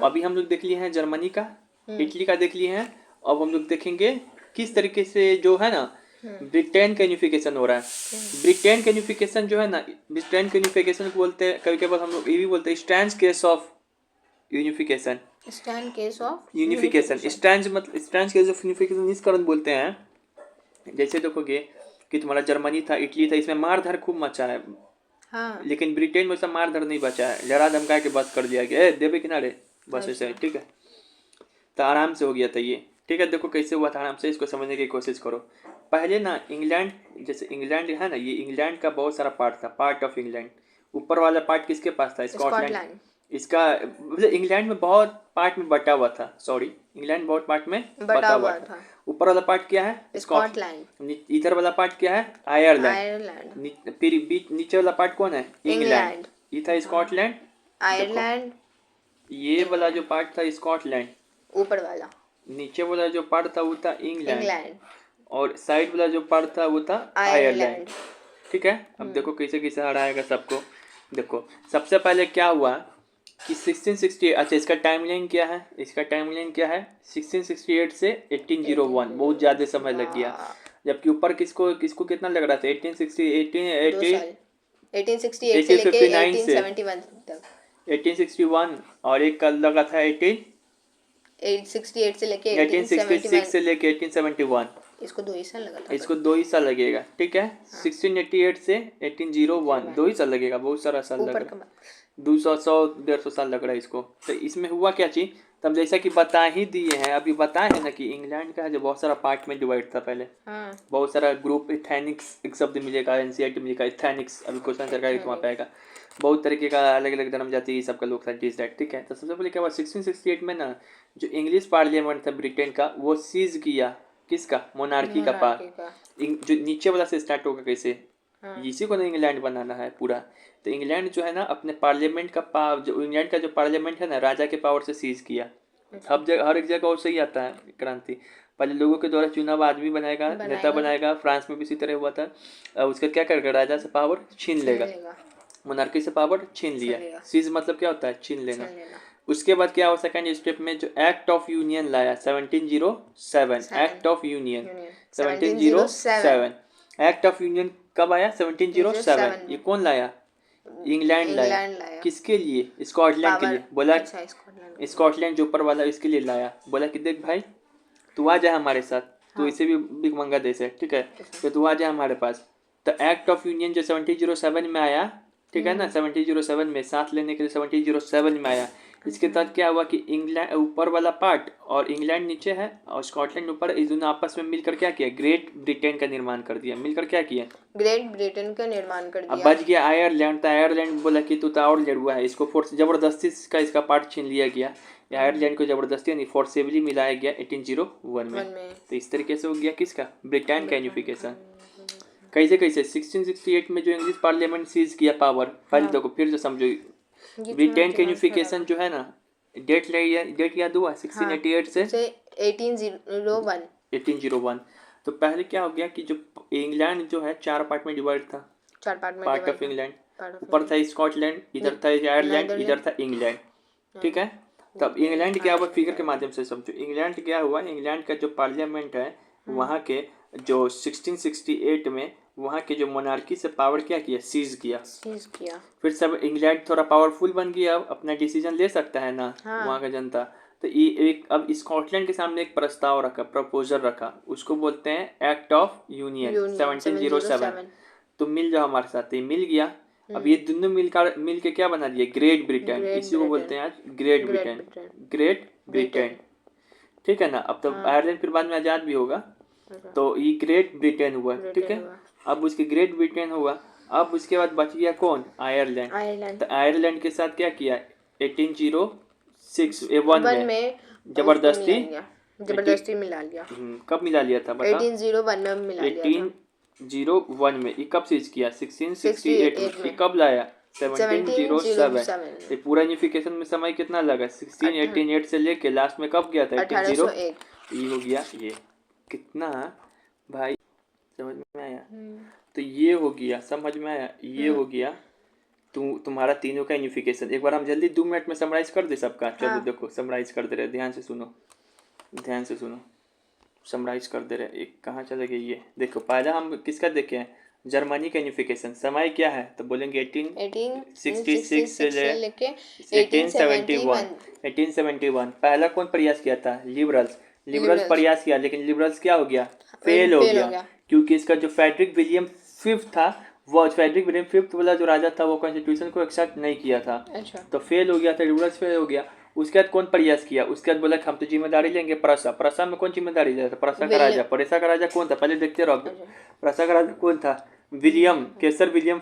अभी हम लोग देख लिए हैं जर्मनी का, इटली का देख लिए हैं। अब हम लोग देखेंगे किस तरीके से जो है ना ब्रिटेन का यूनिफिकेशन हो रहा है। ब्रिटेन का यूनिफिकेशन जो है ना, ब्रिटेन का यूनिफिकेशन को बोलते हैं, कभी कभार हम लोग ये भी बोलते हैं stand case of unification. Stand case of unification इस कारण बोलते हैं, जैसे देखोगे कि तुम्हारा जर्मनी था, इटली था, इसमें मारधार खूब मचा है। हाँ। लेकिन ब्रिटेन में सब मार धर नहीं बचा है, डरा धमका के बस कर दिया गया, देवे किनारे बस ऐसे। ठीक है, तो आराम से हो गया था ये। ठीक है, देखो कैसे हुआ था, आराम से इसको समझने की कोशिश करो। पहले ना इंग्लैंड, जैसे इंग्लैंड है ना, ये इंग्लैंड का बहुत सारा पार्ट था, पार्ट ऑफ इंग्लैंड। ऊपर वाला पार्ट किसके पास था, स्कॉटलैंड। इसका मतलब इंग्लैंड में बहुत पार्ट में बटा हुआ था, सॉरी इंग्लैंड बहुत पार्ट में बटा हुआ था। ऊपर वाला पार्ट क्या है, स्कॉटलैंड। इधर वाला पार्ट क्या है, आयरलैंड। फिर नीचे वाला पार्ट कौन है, इंग्लैंड। ये था स्कॉटलैंड, आयरलैंड। ये वाला जो पार्ट था स्कॉटलैंड, ऊपर वाला। नीचे वाला जो पार्ट था वो था इंग्लैंड, और साइड वाला जो पार्ट था वो था आयरलैंड। ठीक है, अब देखो कैसे कैसे हराएगा सबको। देखो सबसे पहले क्या हुआ कि 1668, अच्छा इसका टाइमलाइन क्या है, 1668 से 1801, बहुत ज़्यादा समय लग गया। जबकि ऊपर किसको कितना लग रहा था, 1868 से लेके 1871 तक, 1861, और एक कल लगा था 1866 से लेके 1871। इसको 2 ही साल लगा था, इसको 2 ही साल लगेगा। ठीक है, 1688 से 1801, 2 ही साल लगेगा, बहुत सारा साल लगा, 150 साल लग रहा है इसको। तो इसमें हुआ क्या चीज, तब जैसा कि बता ही दिए हैं, अभी बताए हैं ना कि इंग्लैंड का जो बहुत सारा पार्ट में डिवाइड था पहले। हाँ। बहुत सारा ग्रुप, एथेनिक्स एक शब्द मिलेगा, एनसीईआरटी मिलेगा एथेनिक्स, अभी क्वेश्चन सरकारी वहाँ पे आएगा। बहुत तरीके का अलग अलग धर्म जाति सबका लोग था, दिस दैट। ठीक है, तो सबसे पहले क्या हुआ, 1668 में ना जो इंग्लिश पार्लियामेंट था ब्रिटेन का, वो सीज किया किसका, मोनार्की का पार्ट। जो नीचे वाला से स्टार्ट होगा कैसे, इसी को ना इंग्लैंड बनाना है पूरा। तो इंग्लैंड जो है ना अपने पार्लियामेंट का पावर, जो इंग्लैंड का जो पार्लियामेंट है ना राजा के पावर से सीज किया। सब जगह हर एक जगह वैसे ही आता है क्रांति, पहले लोगों के द्वारा चुनाव आदमी बनाएगा, नेता बनाएगा। फ्रांस में भी इसी तरह हुआ था। उसका क्या करेगा, राजा से पावर छीन लेगा, मोनार्की से पावर छीन लिया। सीज मतलब क्या होता है, छीन लेना। उसके बाद क्या हुआ, सेकंड स्टेप में जो एक्ट ऑफ यूनियन लाया 1707, act of union 1707। Act of union कब आया, 1707। ये कौन लाया, इंग्लैंड लाया। किसके लिए, स्कॉटलैंड के लिए। बोला स्कॉटलैंड जो ऊपर वाला इसके लिए लाया, बोला कि देख भाई तू आ जा हमारे साथ, तो इसे भी भिखमंगा देश है। ठीक है, तो तू आ जा हमारे पास। तो एक्ट ऑफ यूनियन जो 1707 में आया, ठीक है ना, 1707 में साथ लेने के लिए 1707 में आया। इसके तहत क्या हुआ कि इंग्लैंड ऊपर वाला पार्ट और इंग्लैंड नीचे है और स्कॉटलैंड ऊपर, इस दोनों आपस में मिलकर क्या किया, ग्रेट ब्रिटेन का निर्माण कर दिया। मिलकर क्या किया, ग्रेट ब्रिटेन का निर्माण कर दिया। अब बच गया आयरलैंड, तो आयरलैंड बोला कि तू तो और लड़ुआ है, इसको फोर्स जबरदस्ती का इसका पार्ट छीन लिया गया। आयरलैंड को जबरदस्ती नहीं, फोर्सेबली मिलाया गया 1801 में। तो इस तरीके से हो गया किसका, ब्रिटेन का यूनिफिकेशन। कैसे कैसे, 1668 में जो इंग्लिश पार्लियामेंट सीज किया पावर, पहले देखो फिर जो समझो। ब्रिटेन का यूनिफिकेशन जो है ना, डेट याद हुआ, 1688 से 1801। तो पहले क्या हो गया कि जो इंग्लैंड जो है 4 पार्ट में डिवाइड था, पार्ट ऑफ इंग्लैंड। ऊपर था स्कॉटलैंड, इधर था आयरलैंड, इधर था इंग्लैंड, ठीक है। तब इंग्लैंड क्या हुआ, फिगर के माध्यम से समझो। इंग्लैंड क्या हुआ, इंग्लैंड का जो पार्लियामेंट है वहाँ के जो 1668 में वहाँ के जो मोनार्की से पावर क्या किया, सीज किया। फिर सब इंग्लैंड थोड़ा पावरफुल बन गया, अब अपना डिसीजन ले सकता है ना वहाँ का जनता। तो ये एक अब स्कॉटलैंड के सामने एक प्रस्ताव रखा, प्रपोजल रखा, उसको बोलते हैं एक्ट ऑफ यूनियन 1707। तो मिल जाओ हमारे साथ, ये मिल गया। अब ये दोनों मिल के क्या बना दिया, ग्रेट ब्रिटेन। इसी को बोलते हैं आज ग्रेट ब्रिटेन, ग्रेट ब्रिटेन, ठीक है ना। अब तो आयरलैंड फिर बाद में आज़ाद भी होगा, तो ये ग्रेट ब्रिटेन हुआ, ठीक है। अब उसके ग्रेट ब्रिटेन हुआ, अब उसके बाद बच गया कौन, आयरलैंड। तो आयरलैंड के साथ क्या किया, 1801 में जबरदस्ती मिला लिया। कब मिला लिया था बता,
1801 में मिला लिया था।
1801 में। ये कब सीज किया, 1668 में। ये कब लाया, 1707। ये पूरा यूनिफिकेशन में समय कितना लगा, 1688 से लेके लास्ट में कब गया था, 1801। ये हो गया, ये कितना भाई समझ में आया। तो ये हो गया, समझ में आया, ये हो गया तुम्हारा तीनों का यूनिफिकेशन। एक बार हम जल्दी 2 मिनट में समराइज कर दे सबका। चलो देखो समराइज कर दे रहे, ध्यान से सुनो, ध्यान से सुनो, समराइज कर दे रहे। एक कहाँ चले गए, ये देखो पहला हम किसका देखे हैं, जर्मनी का यूनिफिकेशन। समय क्या है तो बोलेंगे 1866 से लेके 1871। पहला कौन प्रयास किया था, लिबरल्स प्रयास किया, लेकिन लिबरल्स क्या हो गया, फेल हो गया। क्योंकि इसका जो फ्रेडरिक विलियम फिफ्थ था, वो फ्रेडरिक विलियम फिफ्थ वाला जो राजा था वो कॉन्स्टिट्यूशन को एक्सेप्ट नहीं किया था। तो फेल हो गया था, लिबरल्स फेल हो गया। उसके बाद कौन प्रयास किया, उसके बाद बोला हम तो जिम्मेदारी लेंगे प्रसा में कौन जिम्मेदारी लिया था, प्रसा का राजा कौन था, पहले देखते रहो। प्रसा का राजा कौन था, केसर विलियम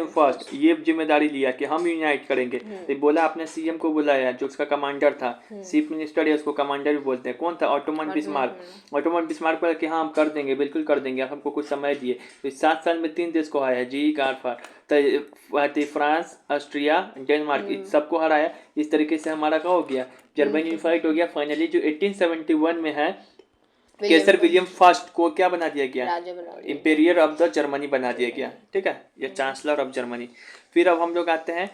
फर्स्ट। ये जिम्मेदारी लिया कि हम यूनाइट करेंगे। तो बोला अपने सीएम को बुलाया, जो उसका कमांडर था, चीफ मिनिस्टर या उसको कमांडर भी बोलते हैं, कौन था, ऑटोमन बिस्मार्क बोला कि हाँ हम कर देंगे, बिल्कुल कर देंगे, आप हमको कुछ समय दिए। तो 7 साल में 3 देश को हराया, जी कारफार, तो फ्रांस, ऑस्ट्रिया, डेनमार्क, सबको हराया। इस तरीके से हमारा क्या हो गया, जर्मनी यूनिफाइड हो गया। फाइनली जो 1871 में है, केसर विलियम फर्स्ट को क्या बना दिया गया, इंपेरियर ऑफ द जर्मनी बना दिया गया, ठीक है, या चांसलर ऑफ जर्मनी। फिर अब हम लोग आते हैं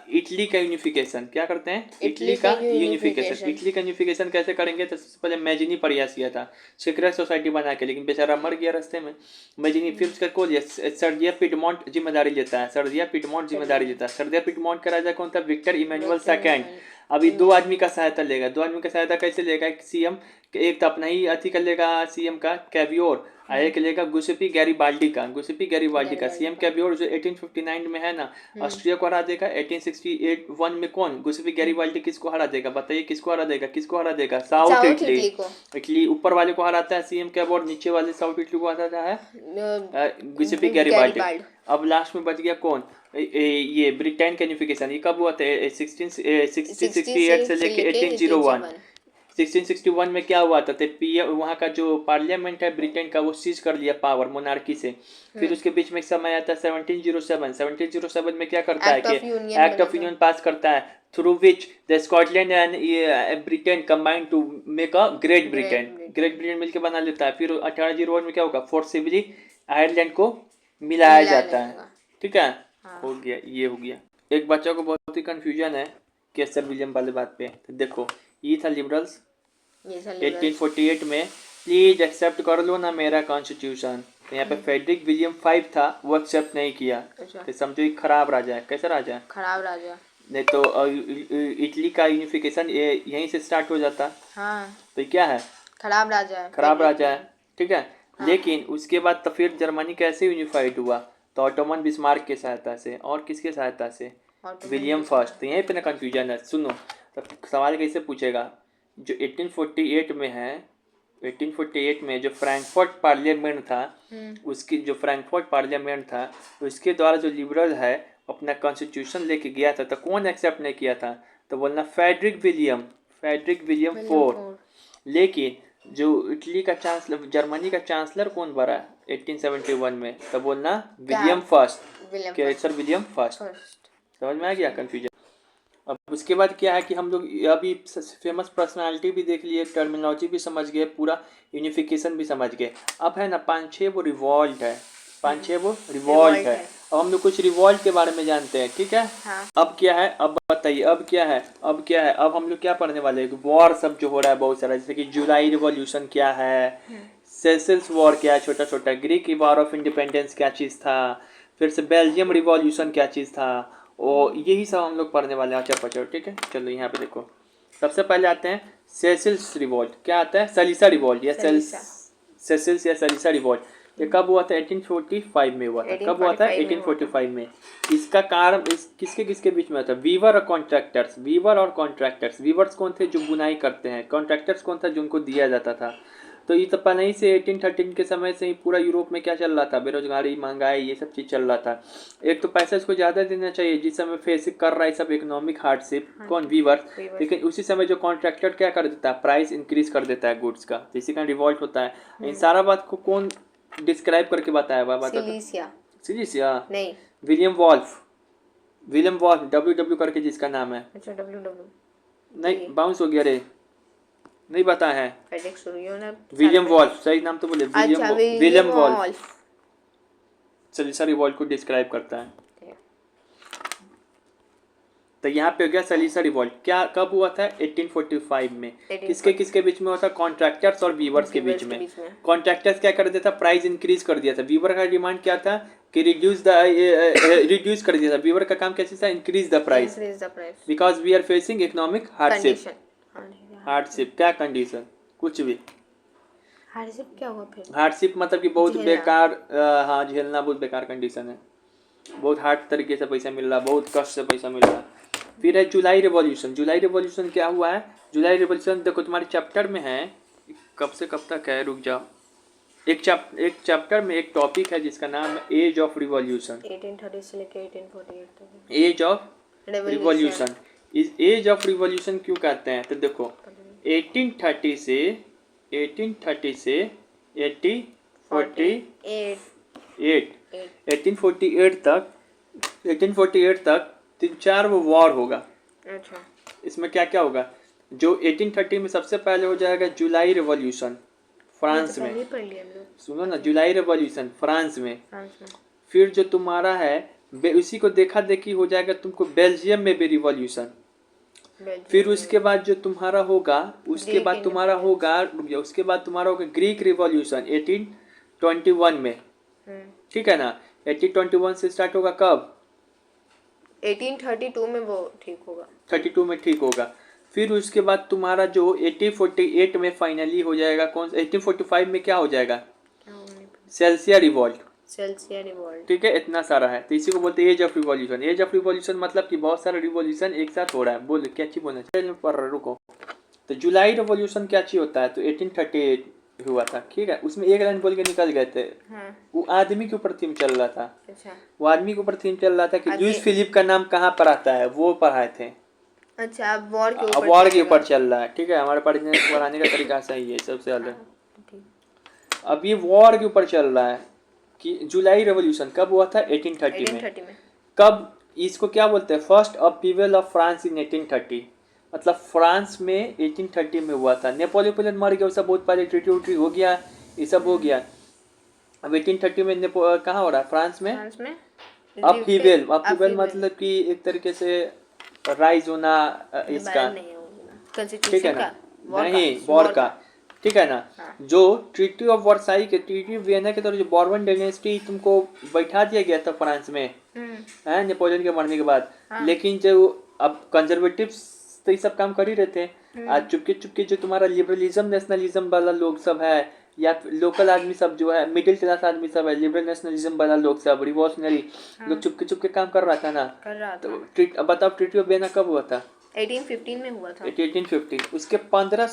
इटली का यूनिफिकेशन। क्या करते हैं, इटली का यूनिफिकेशन। इटली का यूनिफिकेशन कैसे करेंगे, तो सबसे पहले मैजिनी प्रयास किया था, सीक्रेट सोसाइटी बना के, लेकिन बेचारा मर गया रास्ते में। मैजिनी फिर उसका को सर्दिया पिडमोंट जिम्मेदारी लेता है, सर्दिया पिडमोंट का राजा कौन था, विक्टर इमैनुअल सेकेंड। अभी 2 आदमी का सहायता लेगा। 2 आदमी का सहायता कैसे लेगा, सीएम एक तो अपना ही अथी कर लेगा सीएम का, कैवियोर, एक लेगा गुसेपी गैरिबाल्डी का। सीएम कैवियोर जो 1859 में है ना, ऑस्ट्रिया को हरा देगा। 1861 में कौन, गुसेपी गैरिबाल्डी किसको हरा देगा, बताइए किसको हरा देगा, साउथ इटली ऊपर वाले को हराता है सीएम कैवियोर, नीचे वाले साउथ इटली को हराता है गुसेपी गैरिबाल्डी। अब लास्ट में बच गया कौन, ये ब्रिटेन का यूनिफिकेशन। ये कब हुआ था, 1668 से लेके 1801। 1661 में क्या हुआ था, वहाँ का जो पार्लियामेंट है ब्रिटेन का, वो सीज कर लिया पावर मोनार्की से। फिर उसके बीच में एक समय आता है 1707 में क्या करता है कि एक्ट ऑफ यूनियन पास करता है, through which the Scotland and Britain combine to make a Great Britain मिलकर बना लेता है। फिर 1801 में क्या होगा, फोर्सिबली आयरलैंड को मिलाया जाता है, ठीक है। हो गया, ये हो गया। एक बच्चा को बहुत ही कंफ्यूजन है केसर विलियम वाले बात पे। तो देखो ये था लिबरल्स 1848 में, प्लीज एक्सेप्ट कर लो ना मेरा कॉन्स्टिट्यूशन। तो यहाँ पे फ्रेडरिक विलियम 5 था, वो एक्सेप्ट नहीं किया। तो समझो एक खराब राजा है। कैसा राजा है, खराब राजा। नहीं तो इटली का यूनिफिकेशन यहीं से स्टार्ट हो जाता। तो क्या है, खराब राजा है, ठीक है। लेकिन उसके बाद तो फिर जर्मनी कैसे यूनिफाइड हुआ, तो ऑटोमन बिस्मार्क के सहायता से। और किसके सहायता से, विलियम फर्स्ट। तो यहीं पे ना कंफ्यूजन है। सुनो तो सवाल कैसे पूछेगा, जो 1848 में है, 1848 में जो फ्रैंकफर्ट पार्लियामेंट था, उसकी जो फ्रैंकफर्ट पार्लियामेंट था उसके द्वारा जो लिबरल है अपना कॉन्स्टिट्यूशन लेके गया था, तो कौन एक्सेप्ट नहीं किया था, तो बोलना फ्रेडरिक विलियम 4। लेकिन जो इटली का चांसलर, जर्मनी का चांसलर कौन बना 1871 में, तो बोलना विलियम फर्स्ट। समझ में आ गया कंफ्यूजन। अब उसके बाद क्या है कि हम लोग अभी फेमस पर्सनालिटी भी देख लिए, टर्मिनोलॉजी भी समझ गए, पूरा यूनिफिकेशन भी समझ गए। अब है ना 5-6 वो रिवॉल्ट है, 5 6 वो रिवॉल्ट है। अब हम लोग कुछ रिवॉल्ट के बारे में जानते हैं, ठीक है।
हाँ।
अब क्या है, अब बताइए, अब क्या है, अब क्या है, अब हम लोग क्या पढ़ने वाले हैं, वॉर सब जो हो रहा है बहुत सारा, जैसे कि जुलाई रिवॉल्यूशन क्या है, सेशल्स वॉर क्या है, छोटा छोटा, ग्रीक वॉर ऑफ इंडिपेंडेंस क्या चीज़ था, फिर से बेल्जियम रिवॉल्यूशन क्या चीज़ था, और यही सब हम लोग पढ़ने वाले हैं अचर पचर, ठीक है। चलो यहाँ पे देखो, सबसे पहले आते हैं सेशल्स रिवॉल्ट। क्या आता है, सलीसा रिवॉल्ट या सेशल्स या सलीसा रिवॉल्ट। ये कब हुआ था, 1845 में हुआ था। कब हुआ था, 1845 में। इसका कारण किसके किसके बीच में था, वीवर और कॉन्ट्रैक्टर्स। वीवर और कॉन्ट्रैक्टर्स, वीवर्स कौन थे, जो बुनाई करते हैं, कॉन्ट्रैक्टर्स कौन था, जो उनको दिया जाता था। तो ये तो पहले ही से 1813 के समय से ही पूरा यूरोप में क्या चल रहा था, बेरोजगारी, महंगाई, ये सब चीज़ चल रहा था। एक तो पैसा इसको ज़्यादा देना चाहिए, जिस समय फेस कर रहा है सब इकोनॉमिक हार्डशिप, कौन, वीवर्स। लेकिन उसी समय जो कॉन्ट्रैक्टर क्या कर देता है, प्राइस इंक्रीज कर देता है गुड्स का, इसी का रिवॉल्ट होता है। इन सारा बात को कौन डिस्क्राइब करके बताया हुआ, सिलीसिया
नहीं,
William Wolff, William Wolff, W करके जिसका नाम है।
अच्छा, डब्ल्यू
नहीं, बाउंस हो गया रे, नहीं पता है।
फेडेक्स
विलियम वॉल्फ, सही नाम तो बोले, विलियम वॉल्फ सलीसा रिवॉल्ट को डिस्क्राइब करता है। तो यहाँ पे हो गया सलीसा रिवॉल्ट। क्या कब हुआ था, 1845 में। किसके किसके बीच में हुआ था, कॉन्ट्रैक्टर्स और वीवर्स के बीच में। कॉन्ट्रैक्टर्स क्या कर दिया था, प्राइस इंक्रीज कर दिया था। वीवर का डिमांड क्या था कि रिड्यूस कर दिया था। वीवर का काम कैसे था, increase the price, because we are facing economic hardship. क्या कंडीशन, कुछ भी
हार्डशिप क्या हुआ फिर,
हार्डशिप मतलब कि बहुत बेकार, हाँ झेलना, बहुत बेकार कंडीशन है, बहुत हार्ड तरीके से पैसा मिल रहा, बहुत कष्ट से पैसा मिल रहा। फिर है जुलाई रिवॉल्यूशन। जुलाई रिवॉल्यूशन क्या हुआ है, जुलाई रिवॉल्यूशन देखो तुम्हारे चैप्टर में है, कब से कब तक है, रुक जाओ, एक चैप्टर में एक टॉपिक है जिसका नाम है एज ऑफ रिवॉल्यूशन।
1830 से लेकर 1848 तक
एज ऑफ रिवॉल्यूशन। इस एज ऑफ रिवॉल्यूशन क्यों कहते हैं, तो देखो 1830 से 1848 तक 3-4 वो वॉर होगा।
अच्छा,
इसमें क्या क्या होगा, जो 1830 में सबसे पहले हो जाएगा जुलाई रिवॉल्यूशन फ्रांस में। सुनो ना, जुलाई रिवॉल्यूशन फ्रांस में। फिर जो तुम्हारा है उसी को देखा देखी हो जाएगा तुमको बेल्जियम में भी रिवॉल्यूशन। फिर उसके बाद जो तुम्हारा होगा, उसके बाद तुम्हारा होगा ग्रीक रिवॉल्यूशन 1821 में, ठीक है ना। 1821 से स्टार्ट होगा, कब,
1832 में वो ठीक होगा,
32 में ठीक होगा। फिर उसके बाद तुम्हारा जो 1848 में फाइनली हो जाएगा, कौन सा, 1845 में क्या हो जाएगा, सेल्सिया रिवॉल्ट, ठीक है। इतना सारा है, तो इसी को बोलते हैं age of revolution. Age of revolution मतलब कि बहुत सारा रिवॉल्यूशन एक साथ हो रहा है। बोल क्या चीज बोलना चाहिए, पढ़ रहा, रुको। तो जुलाई रिवॉल्यूशन क्या चीज होता है, तो 1838 हुआ था, ठीक है। उसमें एक लाइन बोल के निकल गए थे। वो आदमी के ऊपर थीम चल रहा था।
अच्छा,
वो आदमी के ऊपर थीम चल रहा था कि लुईस फिलिप का नाम कहाँ पर आता है, वो पढ़ाए थे।
अच्छा, अब वॉर
के ऊपर चल रहा है, ठीक है। हमारे पढ़ाने का तरीका सही है सबसे अलग। अब ये वॉर के ऊपर चल रहा है कि जुलाई रेवोल्यूशन कब हुआ था, 1830 में। कब, इसको क्या बोलते हैं, फर्स्ट अपीवल ऑफ फ्रांस इन 1830। मतलब फ्रांस में 1830 में हुआ था। नेपोलियन मर गया, सब बहुत पहले ट्रीटी उट्री हो गया, ये सब हो गया। अब 1830 में कहाँ हो रहा है, फ्रांस में अपीवल मतलब कि एक तरीके से राइज होना इसका, ठीक है ना, नहीं वॉर का, ठीक है ना। हाँ। जो ट्रीटी ऑफ वर्साई के, ट्रीटी ऑफ वियना के तरह जो बॉर्बन डायनेस्टी तुमको बैठा दिया गया था फ्रांस में, है नेपोलियन के मरने के बाद। हाँ। लेकिन जो अब कंजर्वेटिव्स तो ये सब काम कर ही रहे थे। आज चुपके चुपके जो तुम्हारा लिबरलिज्म नेशनलिज्म वाला लोग सब है, या लोकल आदमी सब जो है, मिडिल क्लास आदमी सब है, लिबरल नेशनलिज्म वाला लोग सब, रिवॉल्यूशनरी लोग चुपके चुपके काम कर रहा था ना। तो बताओ ट्रीटी ऑफ वियना कब हुआ था,
1815 में हुआ था।
1850। उसके 15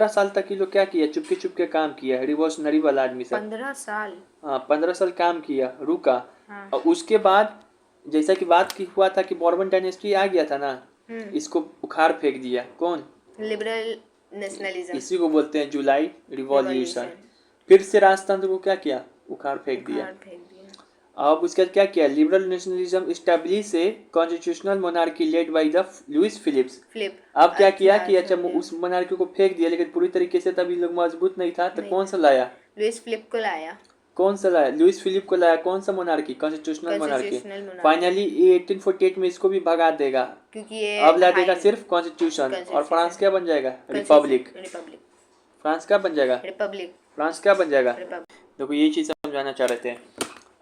साल तक ये लोग क्या किया, चुपके चुपके काम किया, रिवॉल्यूशनरी वाला आदमी सब
15 साल,
हाँ 15 साल काम किया, रुका। हाँ। और उसके बाद जैसा कि बात की हुआ था कि बॉर्बन डायनेस्टी आ गया था ना, इसको उखाड़ फेंक दिया, कौन,
लिबरल नेशनलिज्म,
इसी को बोलते हैं जुलाई रिवॉल्यूशन। फिर से राजतंत्र को क्या किया, उखाड़ फेंक दिया। अब उसके बाद क्या किया, liberal nationalism establish a constitutional monarchy led by the Louis Philips. अब क्या किया कि अच्छा उस मोनार्की को फेंक दिया, लेकिन पूरी तरीके से तभी लोग मजबूत नहीं था, तो कौन सा लाया,
लुईस फिलिप को लाया।
कौन सा लाया? लुइस फिलिप को लाया। कौन सा monarchy? Constitutional monarchy.
Constitutional monarchy।
Finally 1848 में इसको भी भगा देगा,
क्योंकि ये
अब ला देगा
high-
सिर्फ कॉन्स्टिट्यूशन। और
Constitution।
फ्रांस क्या बन जाएगा? रिपब्लिक।
रिपब्लिक
फ्रांस क्या बन जाएगा?
रिपब्लिक
फ्रांस क्या बन जाएगा?
रिपब्लिक।
देखो ये चीज़ समझाना चाह रहे थे।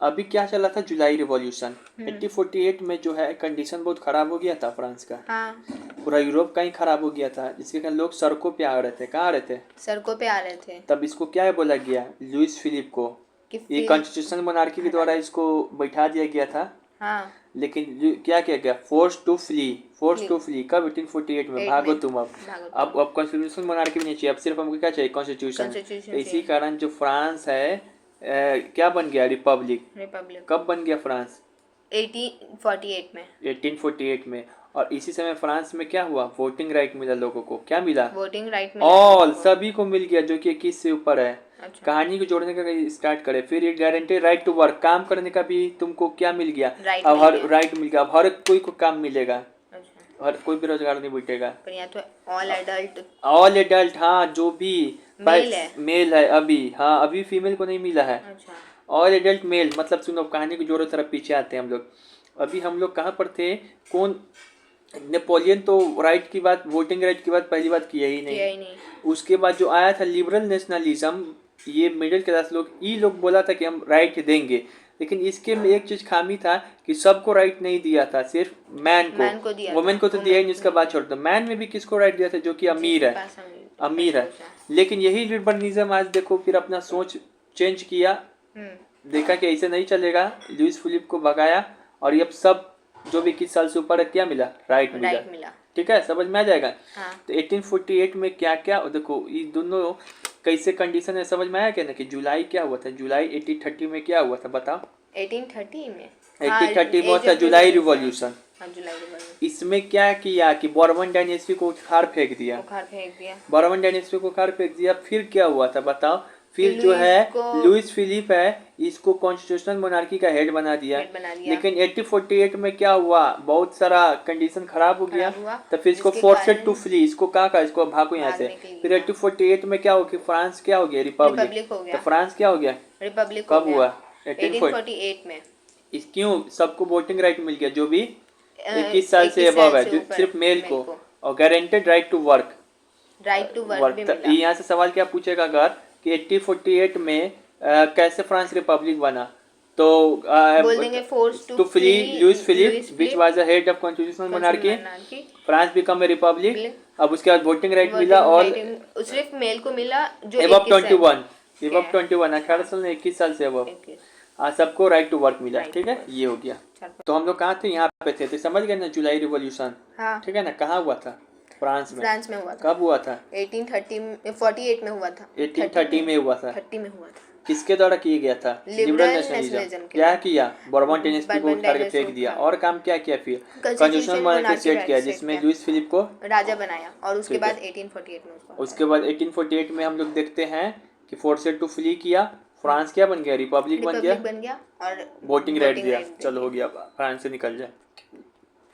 अभी क्या चला था? जुलाई रिवॉल्यूशन। 1848 में जो है कंडीशन बहुत ख़राब हो गया था फ्रांस का,
हाँ,
पूरा यूरोप का ही ख़राब हो गया था, जिसके कारण लोग सड़कों पे आ रहे थे। कहाँ आ रहे थे?
सड़कों पे आ रहे थे
तब इसको क्या बोला गया? लुइस फिलिप को।
कि
ये
फिर-
कॉन्स्टिट्यूशनल मोनार्की के द्वारा इसको बैठा दिया गया था,
हाँ,
लेकिन क्या किया गया? फोर्स टू फ्ली कब? 1848 में। भागो तुम अब।
भागो
अब कॉन्स्टिट्यूशनल मोनार्की भी नहीं चाहिए, अब सिर्फ हमको क्या चाहिए? कॉन्स्टिट्यूशन।
Constitution
तो इसी
चाहिए।
कारण जो फ्रांस है क्या बन गया? रिपब्लिक।
रिपब्लिक
कब बन गया फ्रांस?
1848 में
1848 में। और इसी समय फ्रांस में क्या हुआ? वोटिंग राइट मिला लोगों को। क्या मिला?
वोटिंग राइट में
ऑल सभी को मिल गया, जो कि 21 से ऊपर है।
अच्छा।
कहानी को जोड़ने का स्टार्ट करें। फिर ये गारंटी राइट टू वर्क, काम करने का भी तुमको क्या मिल गया?
Right
अब
मिल
हर
गया।
राइट मिल गया, अब हर कोई को काम मिलेगा,
अच्छा,
हर कोई बेरोजगार नहीं बैठेगा।
पर यहाँ तो ऑल एडल्ट
ऑल एडल्ट, हाँ, जो भी
मेल है।
मेल है अभी, हाँ, अभी फीमेल को नहीं मिला है।
अच्छा,
ऑल एडल्ट मेल मतलब सुनो, कहानी को जोड़ो, तरफ पीछे आते हैं हम लोग। अभी हम लोग कहाँ पर थे? कौन? नेपोलियन तो राइट की बात, वोटिंग राइट की बात पहली बात किया ही
किया
नहीं।
ही नहीं।
उसके बाद जो आया था लिबरल नेशनलिज्म, ये मिडिल क्लास लोग, ये लोग बोला था कि हम राइट देंगे, लेकिन इसके में एक चीज खामी था कि सबको राइट नहीं दिया था, सिर्फ मैन
Man को दिया
को। वुमेन
था।
को तो दिया ही नहीं, उसका बात छोड़ दो। मैन में भी किसको राइट दिया था? जो कि अमीर है,
पास
अमीर है। लेकिन यही लिबरलिज्म आज देखो फिर अपना सोच चेंज किया, देखा कि ऐसे नहीं चलेगा, लुइस फिलिप को भगाया, और ये अब सब जो भी 21 साल से ऊपर है क्या मिला? राइट मिला। ठीक है, समझ में आ जाएगा।
हाँ।
तो 1848 में क्या क्या देखो, ये दोनों कैसे कंडीशन है, समझ में आया क्या ना? कि जुलाई क्या हुआ था? जुलाई 1830 में क्या हुआ था बताओ?
1830 में
1830 में हुआ था जुलाई रिवॉल्यूशन।
हाँ, जुलाई रिवॉल्यूशन।
इसमें क्या किया कि बॉर्बन डायनेस्टी को उखाड़ फेंक दिया।
बुखार फेंक दिया।
बॉर्बन डायनेस्टी को उखाड़ फेंक दिया। फिर क्या हुआ था बताओ? फिर जो
लुइस
है
को-
लुइस फिलिप है, इसको कॉन्स्टिट्यूशनल मोनार्की का हेड बना दिया। लेकिन 1848 में क्या हुआ? बहुत सारा कंडीशन खराब हो गया,
खराब हुआ,
तो फिर इसको
जिसके
फोर्सेड
कारण
टू फ्ली, इसको कहा इसको भागो यहाँ से।
भागने के लिए
फिर 1848 में क्या हो गया? फ्रांस क्या हो गया?
रिपब्लिक हो
तो
गया।
फ्रांस क्या हो गया?
रिपब्लिक
कब हुआ?
1848 में।
क्यों? सबको वोटिंग राइट मिल गया, जो भी 21 साल से अबव है, जो सिर्फ मेल को, और guaranteed right to work.
Right to work भी मिला।
यहाँ से सवाल क्या पूछेगा अगर कि 1848 में कैसे फ्रांस रिपब्लिक बना? तो
बोल देंगे force
to flee Louis Philippe which was the head of constitutional monarchy, France become a republic. अब उसके बाद वोटिंग राइट मिला, और
सिर्फ मेल को मिला जो
एबव
21 है।
21, एबव 21, 18 साल में 21 साल से अबव,
21।
सबको राइट टू वर्क मिला।
Right
ठीक
to
है,
work।
ये हो गया। तो हम लोग कहाँ थे? यहाँ पे थे, तो समझ गए ना जुलाई रिवॉल्यूशन।
हाँ,
ठीक है ना? कहाँ हुआ था? फ्रांस में।
फ्रांस में हुआ था।
कब हुआ था?
1848 में हुआ था।
1830 में हुआ था।
30 में हुआ था।
किसके द्वारा किया गया था?
Liberal
nationalism.
नेशनलिज्म के
क्या किया? बॉर्बन डायनेस्टी को
बॉर्बन
उठाकर
डायनेस्टी
फेंक दिया।
को
और काम क्या किया? फिर
Constitution
constitutional monarchy
monarchy
set किया,
set
जिसमें
किया।
लुइस फिलिप को
राजा बनाया, और उसके
ठीक है।
बाद 1848 में
उसके बाद 1848 में हम लोग देखते हैं कि फोर्सेड टू फ्ली किया, फ्रांस क्या बन गया? रिपब्लिक बन गया,
और
वोटिंग राइट दिया।
right
चलो हो गया, फ्रांस से निकल जाए।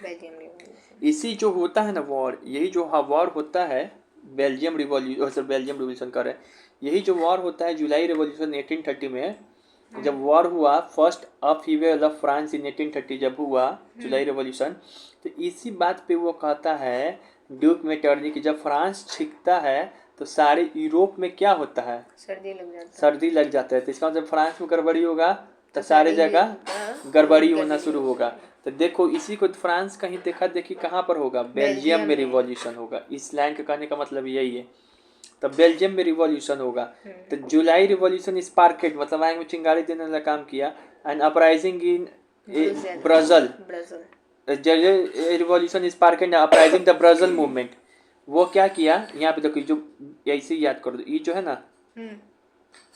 Belgium revolution.
इसी जो होता है ना वॉर, यही जो वॉर होता है बेल्जियम रिवॉल्यूशन कर रहे हैं, यही जो वॉर होता है जुलाई रिवॉल्यूशन 1830 में, जब वॉर हुआ first upheaval of France in 1830 जब हुआ जुलाई रिवॉल्यूशन, तो इसी बात पे वो कहता है ड्यूक मेटर्नी कि जब फ्रांस छिकता है तो सारे यूरोप में क्या होता है? सर्दी लग जाता है। तो इसका मतलब फ्रांस में गड़बड़ी होगा तो सारे जगह गड़बड़ी होना शुरू होगा। तो देखो इसी को फ्रांस कहीं देखा देखी कहाँ पर होगा? बेल्जियम में रिवॉल्यूशन होगा। इस लाइन का कहने का मतलब यही है। तो बेल्जियम में रिवॉल्यूशन होगा। तो जुलाई रिवॉल्यूशन स्पार्केड मतलब आग में चिंगारी देने वाला काम किया। And uprising in Brazil, revolution sparked uprising the Brazil movement. वो क्या किया? यहाँ पे देखो, जो ऐसे याद कर दो, ये जो है ना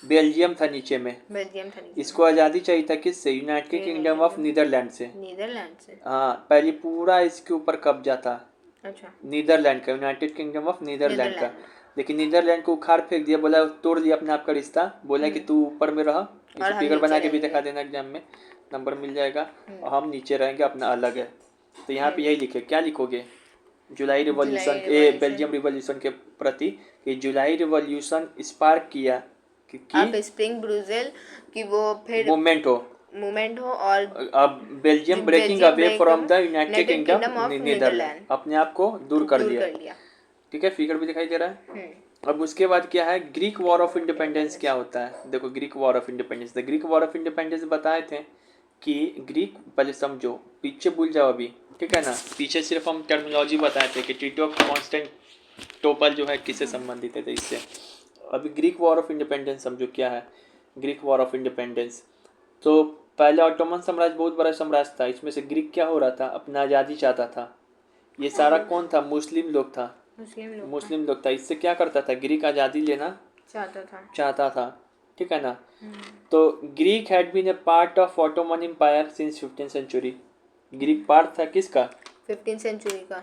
बेल्जियम था नीचे में, इसको आज़ादी चाहिए था किससे? यूनाइटेड किंगडम ऑफ नीदरलैंड से। हाँ, पहले पूरा इसके ऊपर कब्जा था।
अच्छा।
नीदरलैंड का, यूनाइटेड किंगडम ऑफ नीदरलैंड का। लेकिन नीदरलैंड को उखाड़ फेंक दिया, बोला तोड़ दिया अपने आप का रिश्ता, बोला कि तू ऊपर में रह, फिगर बना के भी दिखा देना एग्जाम में, नंबर मिल जाएगा, और हम नीचे रहेंगे, अपना अलग है। तो यहाँ पे यही लिखे, क्या लिखोगे जुलाई रिवॉल्यूशन बेल्जियम रिवॉल्यूशन के प्रति कि जुलाई रिवॉल्यूशन स्पार्क किया
अब स्प्रिंग ब्रूजेल की वो फिर
मूवमेंट
हो और
अब Belgium breaking away from the United Kingdom
of
Netherland अपने आप को दूर कर लिया। ठीक है, फिगर भी दिखाई दे रहा है। अब उसके बाद क्या है, ग्रीक वॉर ऑफ इंडिपेंडेंस क्या होता है। देखो Greek war of independence, the Greek war of independence बताए थे कि ग्रीक, पहले समझो, पीछे भूल जाओ अभी, ठीक है ना। पीछे सिर्फ हम टर्मिनोलॉजी बताए थे कि ट्रीटी ऑफ कॉन्स्टेंटिनोपल जो है किससे संबंधित है, इससे। अभी ग्रीक वॉर ऑफ इंडिपेंडेंस समझो क्या है। ग्रीक वॉर ऑफ इंडिपेंडेंस, तो पहले ऑटोमन साम्राज्य बहुत बड़ा साम्राज्य था, इसमें से ग्रीक क्या हो रहा था, अपना आज़ादी चाहता था। ये सारा कौन था, मुस्लिम लोग था, मुस्लिम लोग था। इससे क्या करता था, ग्रीक आज़ादी लेना चाहता था, ठीक है ना। तो Greek had been a part of Ottoman empire since 15th century. Greek part था किसका,
15th सेंचुरी का,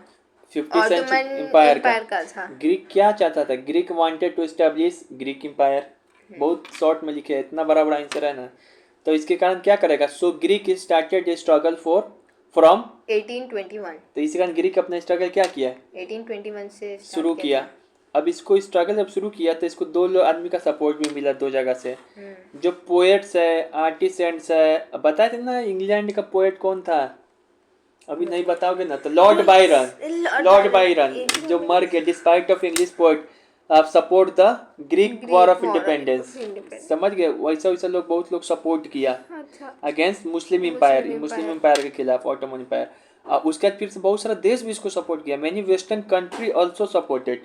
15th सेंचुरी एम्पायर का था। ग्रीक क्या चाहता था, Greek wanted to establish Greek empire. बहुत शॉर्ट में लिखे है, इतना बड़ा बड़ा आंसर है ना। तो इसके कारण क्या करेगा, so Greek started a struggle from
1821।
तो इसी कारण ग्रीक अपना स्ट्रगल क्या किया,
1821 से
शुरू किया। अब इसको स्ट्रगल जब शुरू किया तो इसको दो आदमी का सपोर्ट भी मिला, दो जगह से। जो पोएट्स है, आर्टिसेंट्स है, बताए थे ना इंग्लैंड का पोएट कौन था, अभी नहीं बताओगे ना तो लॉर्ड बायरन जो मर गए, despite of English poet support the Greek war of independence. समझ गए, वैसा वैसा लोग, बहुत लोग सपोर्ट किया अगेंस्ट मुस्लिम एम्पायर के खिलाफ, ऑटोमन एम्पायर। उसके बाद फिर से बहुत सारा देश भी इसको सपोर्ट किया, many western country also supported.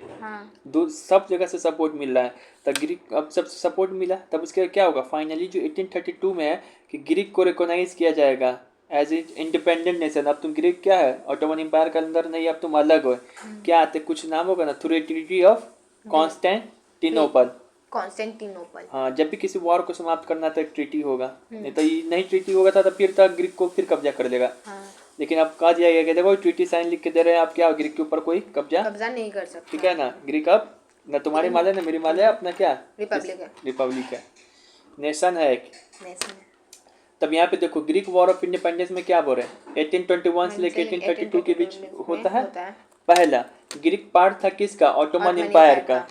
सब जगह से सपोर्ट मिल रहा है। तब ग्रीक, अब सब सपोर्ट मिला, तब उसके क्या होगा, फाइनली जो 1832 में है कि ग्रीक को रिकॉग्नाइज किया जाएगा एज ए इंडिपेंडेंट नेशन। अब तुम ग्रीक क्या है, ऑटोमन एम्पायर के अंदर नहीं, अब तुम अलग हो। क्या आते, कुछ नाम होगा ना, थ्रू ट्रीटी ऑफ कॉन्स्टेंटिनोपल। हाँ, जब भी किसी वॉर को समाप्त करना था एक ट्रीटी होगा, नहीं तो ये नहीं ट्रीटी होगा था तो फिर तक ग्रीक को फिर कब्जा कर लेगा। लेकिन अब कहा दिया गया कि देखो ट्रीटी साइन लिख के दे रहे हैं, आप क्या ग्रीक के ऊपर कोई कब्जा
नहीं कर सकते,
ठीक है ना। ग्रीक अब ना तुम्हारी माले ना मेरी माले, अपना क्या रिपब्लिक है, नेशन है एक। तब यहाँ पे देखो ग्रीक वॉर ऑफ इंडिपेंडेंस में क्या बोल रहे हैं, 1821 से लेकर 1832 के बीच होता है। पहला ग्रीक पार्ट था किसका, ऑटोमन एम्पायर का।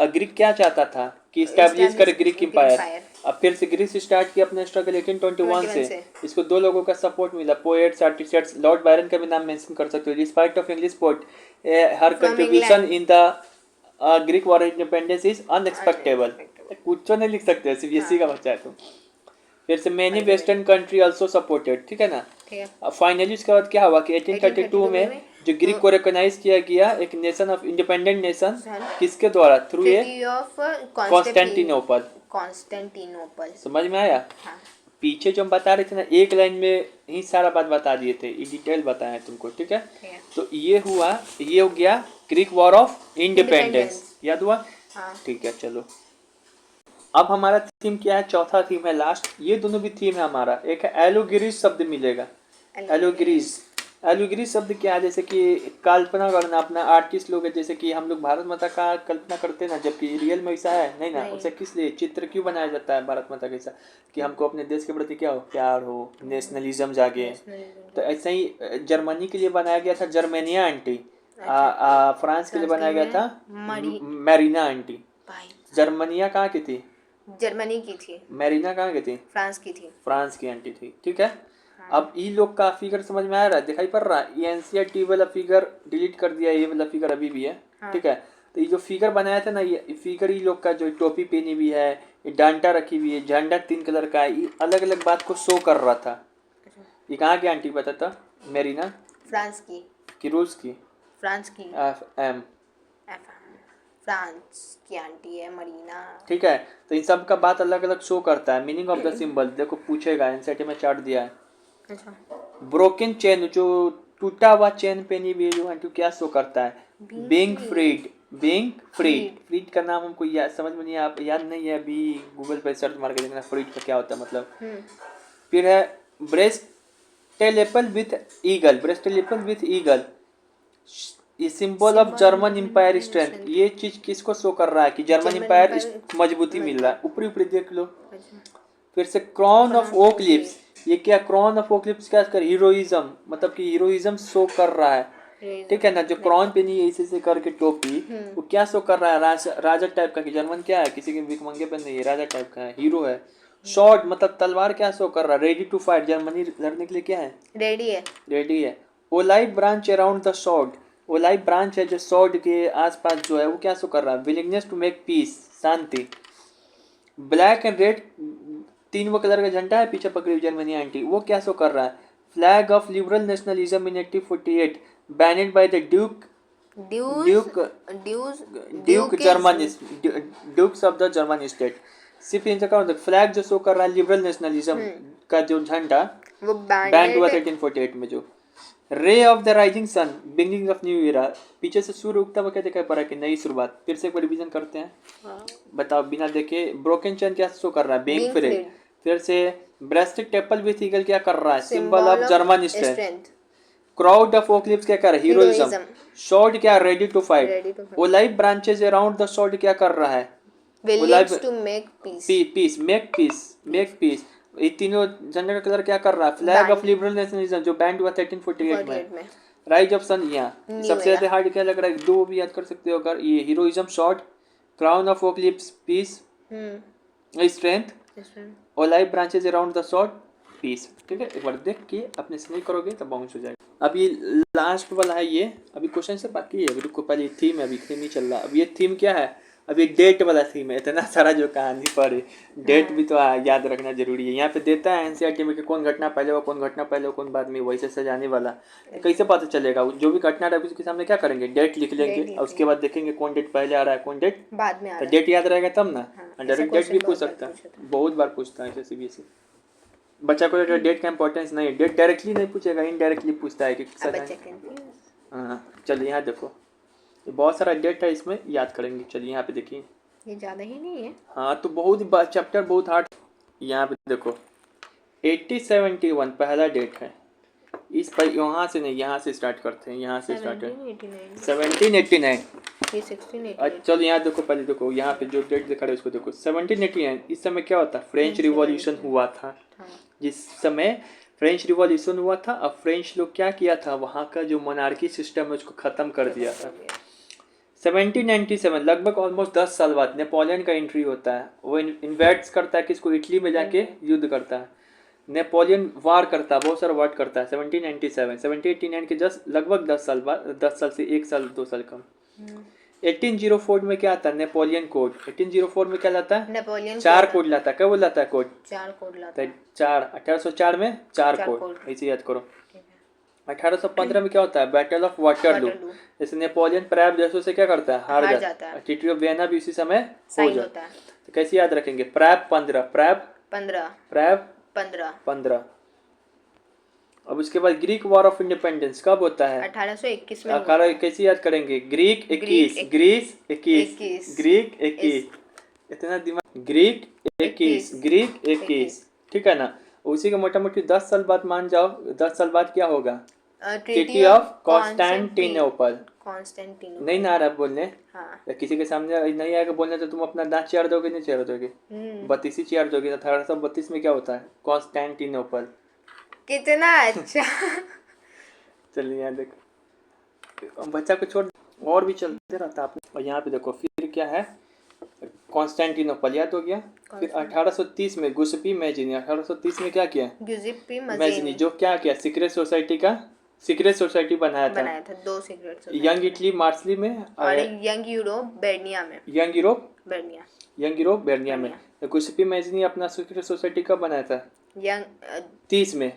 ग्रीक क्या चाहता था कि स्टैब्लिश करे ग्रीक एम्पायर। अब फिर से ग्रीक स्टार्ट किया अपना स्ट्रगल 1821 से। इसको दो लोगों का सपोर्ट मिला, पोएट्स, आर्टिस्ट्स, लॉर्ड बायरन का भी नाम मेंशन कर सकते हो। Despite of English poet, her contribution in the Greek war independence is unexpectable. कुछ तो नहीं लिख सकते, सीबीएसई का बच्चा है तो। फिर से many western country also supported, ठीक है ना। अब फाइनली उसके बाद क्या हुआ कि 1832 में जो ग्रीक को रिकॉग्नाइज किया गया एक नेशन ऑफ इंडिपेंडेंट नेशन, किसके द्वारा, थ्रू ए कॉन्स्टेंटिनोपल। समझ में आया। पीछे जो हम बता रहे थे ना, एक लाइन में ही सारा बात बता दिए थे, ये डिटेल बताया तुमको, ठीक है। तो ये हो गया ग्रीक वॉर ऑफ इंडिपेंडेंस, याद हुआ। ठीक है, चलो अब हमारा थीम क्या है, चौथा थीम है लास्ट। ये दोनों भी थीम है हमारा। एक है एलोगिरिस शब्द मिलेगा, एलोगिरिस शब्द क्या है, जैसे कि कल्पना करना, अपना आर्टिस्ट लोग है, जैसे कि हम लोग भारत माता का कल्पना करते हैं ना, जबकि रियल में ऐसा है नहीं ना। उसे किस लिए चित्र क्यों बनाया जाता है भारत माता का, ऐसा कि हमको अपने देश के प्रति क्या हो, प्यार हो, नेशनलिज्म जागे। तो ऐसा ही जर्मनी के लिए बनाया गया था जर्मेनिया आंटी, फ्रांस के लिए बनाया गया था मैरीना आंटी। जर्मनिया कहाँ की थी,
जर्मनी की थी।
मैरीना कहाँ की थी, फ्रांस की आंटी थी, ठीक है। अब ये लोग का फिगर समझ में आ रहा है, दिखाई पड़ रहा है। ये एनसीईआरटी वाला फिगर डिलीट कर दिया, ये वाला फिगर अभी भी है, ठीक है। तो ये जो फिगर बनाया था ना, ये फिगर ये लोग का जो टोपी पहनी हुई है, ये डांटा रखी हुई है, झंडा 3 कलर का है, ये अलग अलग बात को शो कर रहा था। ये कहाँ की आंटी बता था, मैरीना
फ्रांस की
रूस की,
फ्रांस की,
एम
फ्रांस की आंटी है मरीना,
ठीक है। तो इन सब का बात अलग अलग शो करता है। मीनिंग ऑफ द सिंबल देखो, पूछेगा, एनसीईआरटी में चार्ट दिया है।
अच्छा,
ब्रोकन चेन, जो टूटा हुआ चेन पहनी हुई जो आंटी, क्या शो करता है, बीइंग फ्रीड। फ्रीड का नाम हमको समझ में नहीं, आप याद नहीं है, अभी गूगल पे सर्च मार के देखना फ्रीड का क्या होता है मतलब। फिर है ब्रेस्टेलेपल विथ ईगल, ये symbol of German empire strength. ये चीज किसको शो कर रहा है कि जर्मन एम्पायर मजबूती मिल रहा है, ऊपरी देख लो। फिर से क्रॉन ऑफ ओक लिप्स, ये क्या क्रॉन ऑफ ओक लिप्स क्या कर, हीरोइज्म, मतलब कि हीरोइज्म शो कर रहा है। ठीक है ना, जो क्रॉन पे नहीं है इसी से करके टोपी, वो क्या शो कर रहा है, राजा टाइप का, कि जर्मन क्या है, किसी के भिखमंगे पे नहीं है, राजा टाइप का है, हीरो है। शॉर्ट मतलब तलवार क्या शो कर रहा है, रेडी टू फाइट, जर्मनी लड़ने के लिए क्या है,
रेडी है।
रेडी है। Olive branch around the sword, olive branch है जो स्वॉर्ड के आसपास जो है वो क्या शो कर रहा है, विलिंगनेस टू मेक पीस, शांति। ब्लैक एंड रेड, तीन वो कलर का झंडा है पीछे पकड़ी हुई जर्मनी एंटी, वो क्या शो कर रहा है, flag of liberal nationalism in 1848 banned by the duke duke duke German dukes of the German state. सिर्फ इनका क्या मतलब, फ्लैग जो शो कर रहा है लिबरल नेशनलिज्म का जो झंडा
वो
बैंड हुआ था 1848 में। जो ray of the rising sun beginning of new era, पीछे से सूर्य उगता हुआ क्या दिखाई पड़ रहा है कि नई शुरुआत। फिर से एक बार रिवीजन करते हैं, बताओ बिना देखे। ब्रोकन चैन क्या शो कर रहा है, बीइंग फ्री। फिर से ब्रेस्टेड टेपल विथ ईगल क्या कर रहा है, symbol of German strength. Crowd of oak leaves क्या कर रहा है, हीरोइज्म। शॉर्ड क्या, ready to fight. Olive branches around the sword क्या कर रहा है,
willingness to make peace,
make peace. ये तीनों झंडे का कलर क्या कर रहा है, फ्लैग ऑफ लिबरल नेशनलिज्म जो बैंड हुआ था 1848 में। राइज ऑफ सन, यहाँ सबसे ज्यादा हार्ड क्या लग रहा है, दो भी याद कर सकते हो अगर, ये heroism sword, crown of oak leaves peace, strength, olive branches around the sword peace. ठीक है, एक बार देख के अपने से नहीं करोगे तो बाउंस हो जाएगा। अब ये लास्ट वाला है, ये अभी क्वेश्चन से बाकी है, अभी रुको, पहले थीम है, अभी थीम ही चल रहा है। अब ये थीम क्या है, अभी डेट वाला थीम है, इतना सारा जो कहानी पढ़े, डेट भी तो याद रखना जरूरी है। यहाँ पे देता है एनसीईआरटी में कि कौन घटना पहले हो, कौन घटना पहले हो, कौन बाद में, वैसे सजाने वाला कैसे पता चलेगा। जो भी घटना रहेगा उसके सामने क्या करेंगे, डेट लिख लेंगे, और उसके बाद देखेंगे कौन डेट पहले आ रहा है, कौन डेट
बाद में आ रहा है।
डेट याद रहेगा तब ना। डायरेक्ट डेट भी पूछ सकता है, बहुत बार पूछता है सीबीएसई बच्चा को। डेट का इंपॉर्टेंस नहीं है, डेट डायरेक्टली नहीं पूछेगा, इनडायरेक्टली पूछता है कि हाँ। चलिए यहाँ देखो, बहुत सारा डेट है इसमें, याद करेंगे। चलिए यहाँ पे देखिए,
ये ज्यादा ही नहीं है।
हाँ तो बहुत चैप्टर बहुत हार्ड। यहाँ पे देखो 8071 पहला डेट है, इस पर यहाँ से नहीं, यहाँ से स्टार्ट करते हैं, यहाँ से स्टार्ट है 1789। चलो यहाँ देखो, पहले देखो यहाँ पे जो डेट दिखा रहा है उसको देखो, 1789। इस समय क्या होता है, फ्रेंच रिवॉल्यूशन हुआ था। जिस समय फ्रेंच रिवॉल्यूशन हुआ था, अब फ्रेंच लोग क्या किया था, वहाँ का जो मोनार्की सिस्टम है उसको ख़त्म कर दिया था। 1797 लगभग ऑलमोस्ट 10 साल बाद नेपोलियन का एंट्री होता है। वो इन्वेट्स करता है किसको, इटली में जाके युद्ध करता है। नेपोलियन वार करता है, बहुत सारा वार करता है। 1797 1789 के जस्ट लगभग 10 साल बाद, 10 साल से 1 साल 2 साल कम। 1804 में क्या आता है, नेपोलियन कोड। 1804 में क्या लाता है,
नेपोलियन
4 कोड लाता है। क्या वो लाता है कोड,
4 कोड लाता है।
1804 में 4 कोड, ऐसे याद करो। 1815 में क्या होता है, बैटल ऑफ वाटरलू। जैसे नेपोलियन प्रायः देशों से क्या करता है, हार जाता है। ट्रीटी ऑफ वियना भी उसी समय हो जाता है। तो कैसे याद रखेंगे, प्रायः 15। अब उसके बाद ग्रीक वॉर ऑफ इंडिपेंडेंस कब होता है,
1821 में।
कैसे याद करेंगे, ग्रीक 21, ग्रीस 21, ग्रीक 21, इतना दिमाग, ग्रीक 21, ठीक है ना। उसी के मोटा मोटी 10 साल बाद मान जाओ, 10 साल बाद क्या होगा, ट्रीटी ऑफ कॉन्स्टेंटिनोपल। नहीं ना आ रहा बोलने, हाँ। किसी के सामने नहीं आएगा बोलने तो तुम अपना दांत चार दोगे, नहीं चार दोगे, 32 ही चार दोगे। 1832 में क्या होता है, कॉन्स्टेंटिनोपल।
कितना अच्छा।
चलिए यहाँ देखो, बच्चा को छोड़, और भी चलते रहता है। और यहाँ पे देखो फिर क्या है, कॉन्स्टेंटिनोपल याद हो गया। फिर 1830 में गुस्पी मैजिनी, 1830 में क्या किया, मैजिनी जो क्या किया, सीक्रेट सोसाइटी बनाया था
2 सीक्रेट सोसाइटी,
यंग इटली मार्सली में
और यंग यूरोप बेर्निया में।
गुस्पी मैजिनी अपना सीक्रेट सोसाइटी कब बनाया था, 30 में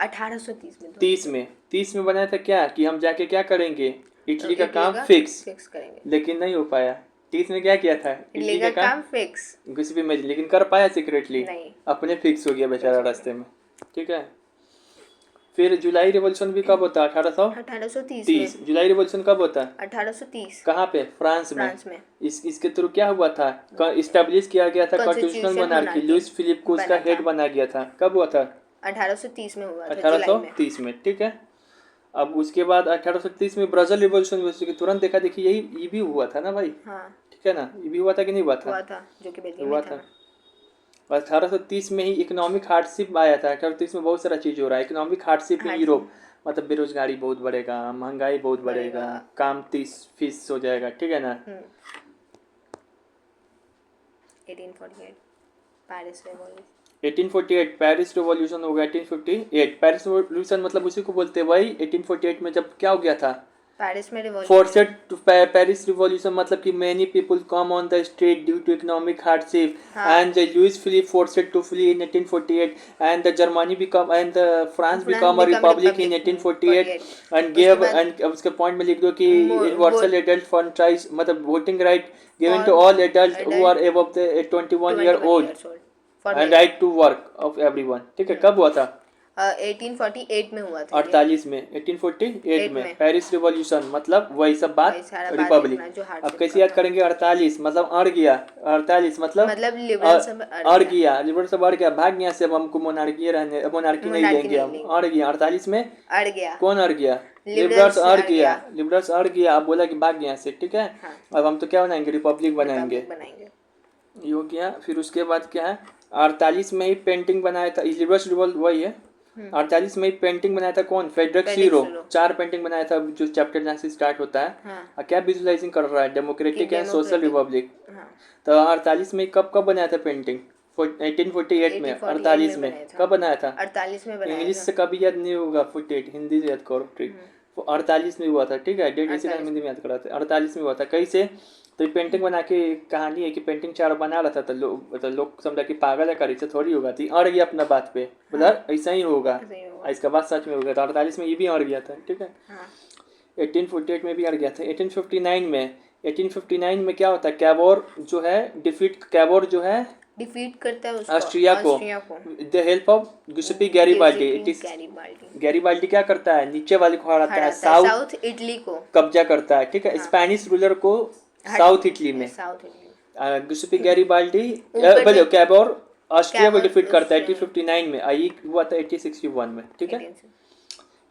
1830 में 30 में बनाया था। क्या कि हम जाके क्या करेंगे, इटली का काम फिक्स
करेंगे,
लेकिन नहीं हो पाया। 30 में क्या किया था, इटली का काम फिक्स, गुस्पी मैजिनी, लेकिन कर पाया सीक्रेटली, अपने फिक्स हो गया बेचारा रास्ते में। ठीक है, फिर जुलाई रिवॉल्यूशन भी कब होता है, 1830 जुलाई रिवॉल्यूशन कब होता है,
1830।
कहाँ पे, फ्रांस में। इसके थ्रू क्या हुआ था, इस्टेब्लिश किया गया था कॉन्स्टिट्यूशनल मोनार्की। लुइस फिलिप को उसका हेड बना गया था। कब हुआ था,
1830 में हुआ था,
1830 में। ठीक है, अब उसके बाद 1830 में ब्राजील रिवॉल्यूशन हुआ, उसके तुरंत देखा देखी ये भी हुआ था ना भाई। ठीक है ना, ये भी हुआ था कि नहीं हुआ था,
जो कि
हुआ था। 1830 में ही इकोनॉमिक हार्डशिप आया था। 1830 में बहुत सारा चीज हो रहा है, इकोनॉमिक हार्डशिप इन यूरोप, मतलब बेरोजगारी बहुत बढ़ेगा, महंगाई बहुत बढ़ेगा, काम 30% हो जाएगा, ठीक है ना।
1848 पेरिस रेवोल्यूशन।
1848 पेरिस रिवॉल्यूशन हो गया। 1858 पेरिस रिवॉल्यूशन मतलब उसी को बोलते हैं भाई। 1848 में जब क्या हो गया था,
पेरिस में रिवॉल्यूशन।
फोर्सेड पेरिस रिवॉल्यूशन मतलब कि many people come on the street due to economic hardship and Louis Philippe forced to flee in 1848 and the Germany become and the France become a republic in 1848 and give and उसके point में लिख दो कि universal adult franchise मतलब voting right given to all adult who are above the 21 year old and right to work of everyone, ठीक है। कब हुआ था?
1848 में हुआ था।
48 में 1848 में पेरिस रिवॉल्यूशन मतलब वही सब बात, रिपब्लिक। अब कैसे याद करेंगे? 48 मतलब अड़ गया, 48 मतलब
लिबरल सब
अड़ गया, लिबरल सब अड़ गया, भाग गया से अब हमको मोनार्की रहने, मोनार्की नहीं लेंगे हम, अड़ गया। 48 में
अड़ गया,
कौन अड़ गया? लिबरल्स अड़ गया, लिबरल्स अड़ गया। अब बोला कि भाग गया से, ठीक है। अब हम तो क्या बनाएंगे? रिपब्लिक बनाएंगे, ये हो गया। फिर उसके बाद क्या है? 48 में ही पेंटिंग बनाया था, लिबरल्स रिवॉल्ट वही है। 48 में ही पेंटिंग बनाया था कौन? Frederick sero. 4 पेंटिंग बनाया था जो चैप्टर जहाँ से स्टार्ट होता है। और क्या विजुअलाइजिंग कर रहा है? Democratic and social Republic. तो 48 में कब कब बनाया था पेंटिंग? 1848 में। 48 में कब बनाया था?
48 में बनाया।
इंग्लिश से कभी याद नहीं होगा, 48 हिंदी से याद करो, ठीक। 48 में हुआ था, ठीक है। डेट इसी हिंदी में याद कराते। 48 में हुआ था। कैसे? तो ये पेंटिंग बना के कहानी है कि पेंटिंग 4 बना रहा था तो लोग समझा कि पागल है, करी से थोड़ी होगा थी, अड़ गया अपना बात पे, बोला ऐसा ही होगा, इसका बात सच में हो गया। तो 48 में ये भी अड़ गया था, ठीक है। 1848 में भी अड़ गया था। 1859 में क्या होता है? कैबोर जो है कैबोर जो है
डिफीट करता है उसको,
ऑस्ट्रिया को the help of Giuseppe Garibaldi. Garibaldi क्या करता है? नीचे वाले को हराता है, साउथ
इटली को
कब्जा करता है, ठीक है। स्पेनिश रूलर को साउथ इटली में। गुसेपी गैरीबाल्डी बोलो कैबोर ऑस्ट्रिया को डिफीट करता है 1859 में। आई हुआ था 1861 में, ठीक है।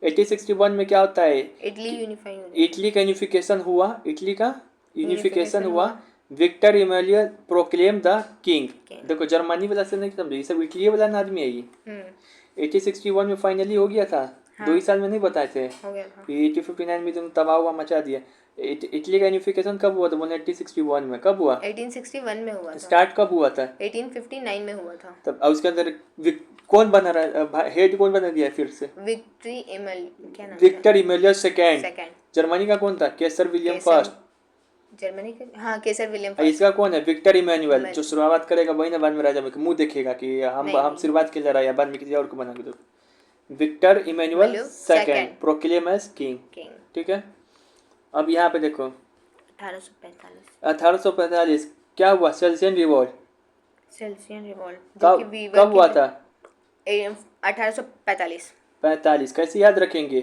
1861 में क्या होता है? इटली का यूनिफिकेशन हुआ, इटली का यूनिफिकेशन हुआ। Victor Emmanuel proclaim the king. देखो जर्मनी वाला से नहीं समझे, ये सब इटली वाला ना आदमी है ये। 1861 में फाइनली हो गया था। 2 ही साल में नहीं बताए थे। 1859 में तुम तबाह हुआ मचा दिया। इटली का यूनिफिकेशन कब हुआ था? बोले 1861 में। कब हुआ?
1861 में हुआ था।
स्टार्ट कब हुआ था?
1859 में हुआ था।
तब उसके अंदर कौन बना रहा? हेड कौन बना दिया फिर से? Victor Emmanuel second. जर्मनी का कौन था? केसर विलियम फर्स्ट।
जर्मनी का हाँ केसर विलियम फर्स्ट।
इसका कौन है? Victor Emmanuel. जो शुरुआत करेगा वही ना बाद में राजा में मुंह देखेगा कि हम शुरुआत के लिए रहा है, बाद में किसी और को बना के दो। Victor Emmanuel second proclaim as king, ठीक है। अब यहाँ पे देखो 1845 क्या हुआ? Silesian revolt. कब हुआ था?
1845।
कैसे याद रखेंगे?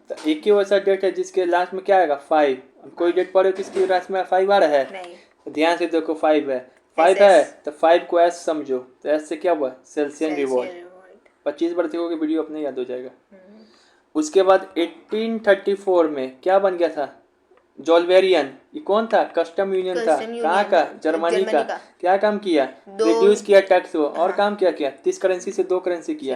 तो एक ही वैसा डेट है जिसके लास्ट में क्या आएगा? 5। कोई डेट पढ़ो किसकी लास्ट में 5 आ रहा है? नहीं। ध्यान से देखो 5 है, 5 है तो 5 को एस समझो। तो एस से क्या हुआ? Silesian revolt. 25 बार देखोगे वीडियो अपने याद हो जाएगा। उसके बाद 1834 में क्या बन गया था? जोल्वेरियन। ये कौन था? कस्टम यूनियन था। कहाँ का? जर्मनी का। क्या काम किया? रिड्यूस किया टैक्स को। और काम क्या किया? 30 करेंसी से 2 करेंसी किया।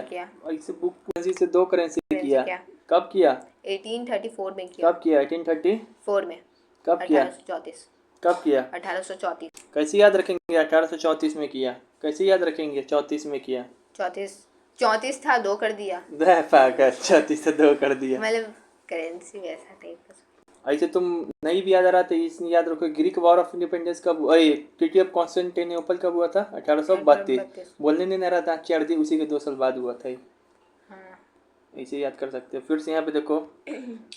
इसे बुक करेंसी से 2 करेंसी किया। कब किया?
1834 में किया।
कब किया? 1834 में। कब किया?
1834।
कब किया?
1834।
कैसे याद रखेंगे? 1834 में किया। कैसे याद रखेंगे? 34 में किया।
34 था, 2 कर दिया।
34 से 2 कर दिया,
मतलब करेंसी वैसा टाइप का।
ऐसे तुम नहीं भी याद आ रहा था इसलिए याद रखो। ग्रीक वॉर ऑफ इंडिपेंडेंस कब? ट्रीटी ऑफ कॉन्स्टेंटिनोपल कब हुआ था? 1832। बोलने नहीं रहा था, चढ़ दी उसी के 2 साल बाद हुआ था। ऐसे याद कर सकते हो। फिर से यहाँ पे देखो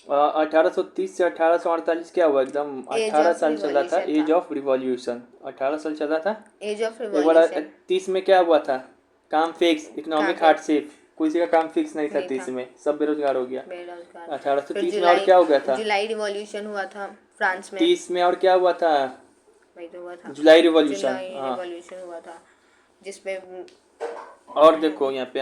1830 से 1848 क्या हुआ? एकदम 18 साल चला था एज ऑफ रिवॉल्यूशन। 18 साल चला था एज ऑफ रिवॉल्यूशन। 30 में क्या हुआ था? काम फिक्स, इकोनॉमिक हार्डशिप, किसी का काम फिक्स नहीं था 30 में, सब बेरोजगार हो गया। 1830 में और क्या हो गया था?
जुलाई रिवॉल्यूशन हुआ था फ्रांस में।
30 में और क्या हुआ था? जुलाई रिवॉल्यूशन
हुआ था जिसमें।
और देखो यहाँ पे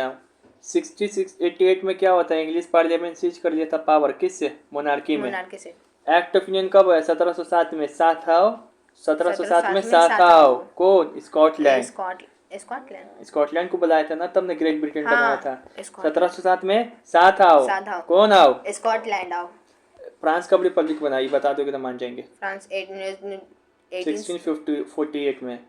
88 में क्या होता है? इंग्लिश पार्लियामेंट सीज कर लिया था पावर, किससे? मोनार्की में। एक्ट ऑफ यूनियन कब है? 1707 में। 1707 में साथाओ कौन? स्कॉटलैंड।
स्कॉटलैंड।
स्कॉटलैंड को बुलाया था ना, तब ने ग्रेट ब्रिटेन
हाँ,
बनाया था।
स्कॉटलैंड।
1707 में साथ आओ।
साथ आओ।
कौन आओ?
स्कॉटलैंड आओ।
फ्रांस कब रिपब्लिक बनाई बता दोगे तो मान जाएंगे।
फ्रांस
1648 में।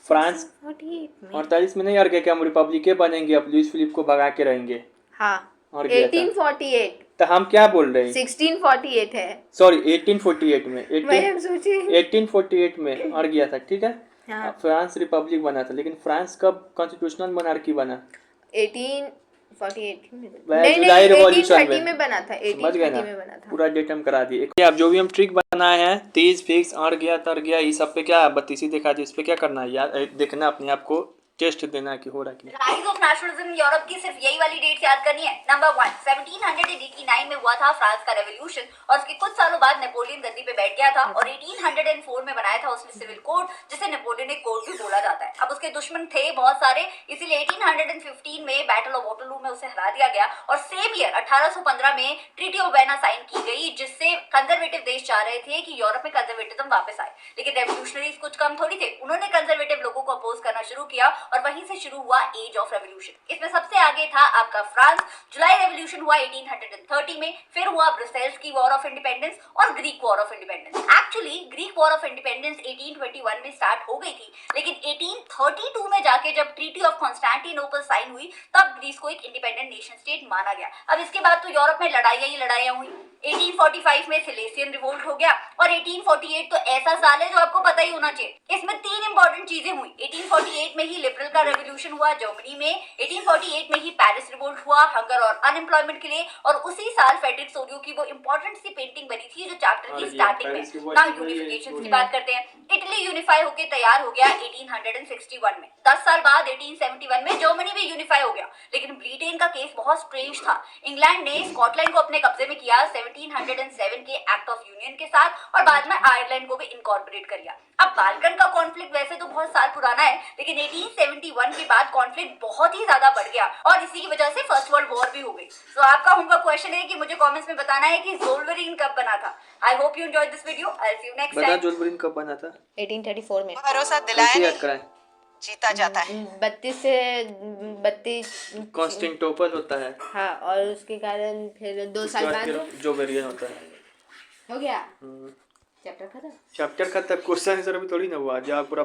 फ्रांस
1648 में।
48 में नहीं, और क्या हम रिपब्लिक बनेंगे, अब लुईस फिलिप को भगा के रहेंगे।
हाँ,
और क्या था?
1848।
तो हम क्या बोल रहे हैं?
1648 है।
सॉरी 1848 में।
वही हम सोचे।
1848 में और गया था, ठीक है।
हाँ।
फ्रांस रिपब्लिक बना था, लेकिन फ्रांस कब कॉन्स्टिट्यूशनल मोनार्की बना?
1848 में।
वह
नहीं
जुलाई
नहीं,
रिवॉल्यूशन
1830 में बना था।
समझ गए
1830
ना?
में बना था।
पूरा डेट हम करा दिए। अब जो भी हम ट्रिक बनाए हैं, तेज फिक्स और गया तर गया, इस सब पे क्या बत्तीसी दिखा दी, इस पे क्या करना है यार, देखना अपने आप को टेस्ट देना कि हो रहा है कि नहीं।
राइज ऑफ नेशनलिज्म यूरोप की सिर्फ यही वाली डेट याद करनी है। नंबर 1, 1789 में हुआ था फ्रांस का रेवोल्यूशन और उसके कुछ सालों बाद नेपोलियन गद्दी पे बैठ गया था और 1804 में बनाया था उसने सिविल कोड, जिसे नेपोलियनिक कोड भी बोला जाता है। अब उसके दुश्मन थे बहुत सारे, इसीलिए 1815 में बैटल ऑफ वाटरलू में उसे हरा दिया गया और सेम ईयर 1815 में ट्रीटी ऑफ वेना साइन की गई, जिससे कंजर्वेटिव देश चाह रहे थे कि यूरोप में कंजर्वेटिज्म वापस आए, लेकिन रेवोल्यूशनरीज कुछ कम थोड़ी थे। उन्होंने कंजर्वेटिव लोगों को अपोज करना शुरू किया और वहीं से शुरू हुआ एज ऑफ रेवोल्यूशन। इसमें सबसे आगे था आपका फ्रांस। जुलाई रेवोल्यूशन हुआ 1830 में, फिर हुआ ब्रसेल्स की वॉर ऑफ इंडिपेंडेंस और Greek war of independence. Actually Greek war of independence 1821 में स्टार्ट हो गई थी, लेकिन 1832 में जाके जब ट्रीटी ऑफ कॉन्स्टेंटिनोपल साइन हुई, तब ग्रीस को एक इंडिपेंडेंट नेशन स्टेट माना गया। अब इसके बाद तो यूरोप में लड़ाइयां ही लड़ाइयां हुई। 1845 में सिलेसियन रिवोल्ट हो गया और 1848 तो ऐसा साल है जो आपको पता ही होना चाहिए। इसमें 3 इंपॉर्टेंट चीजें हुई। 1848 में ही लिबरल का रेवोल्यूशन हुआ जर्मनी में, 1848 में ही पेरिस रिवोल्ट हुआ हंगर और अनएम्प्लॉयमेंट के लिए, और उसी साल फ्रेडरिक सोडियो की वो इंपॉर्टेंट सी पेंटिंग बनी थी जो चैप्टर की स्टार्टिंग में। नाउ यूनिफिकेशन की बात करते हैं। इटली यूनिफाई होकर तैयार हो गया 1861 में। 10 साल बाद 1871 में जर्मनी भी यूनिफाई हो गया, लेकिन ब्रिटेन का केस बहुत स्ट्रेंज था। इंग्लैंड ने स्कॉटलैंड को अपने कब्जे में किया 1707 के एक्ट ऑफ यूनियन के साथ और बाद में आयरलैंड को भी इनकॉर्पोरेट कर लिया। अब बाल्कन का कॉन्फ्लिक्ट वैसे तो बहुत साल पुराना है, लेकिन 1871 के बाद कॉन्फ्लिक्ट बहुत ही ज्यादा बढ़ गया और इसी की वजह से फर्स्ट वर्ल्ड वॉर भी हो गई। तो आपका होमवर्क क्वेश्चन है कि मुझे कमेंट्स में बताना है कि ज़ोल्वरीन कब बना था। I hope you enjoyed this video. I will see you next
बता
टाइम।
ज़ोल्वरीन कब बना था?
1834 में।
भरोसा दिलाया
कैसे याद
नहीं,
कराएं?
जीता जाता है।
32 से 32।
कॉन्स्टेंटिनोपल होता है,
हाँ, और उसके कारण फिर 2 साल बाद
जो वेरिएंट होता है।
हो गया चैप्टर खत्म।
चैप्टर का तक क्वेश्चन आंसर अभी थोड़ी ना हुआ, जो आप पूरा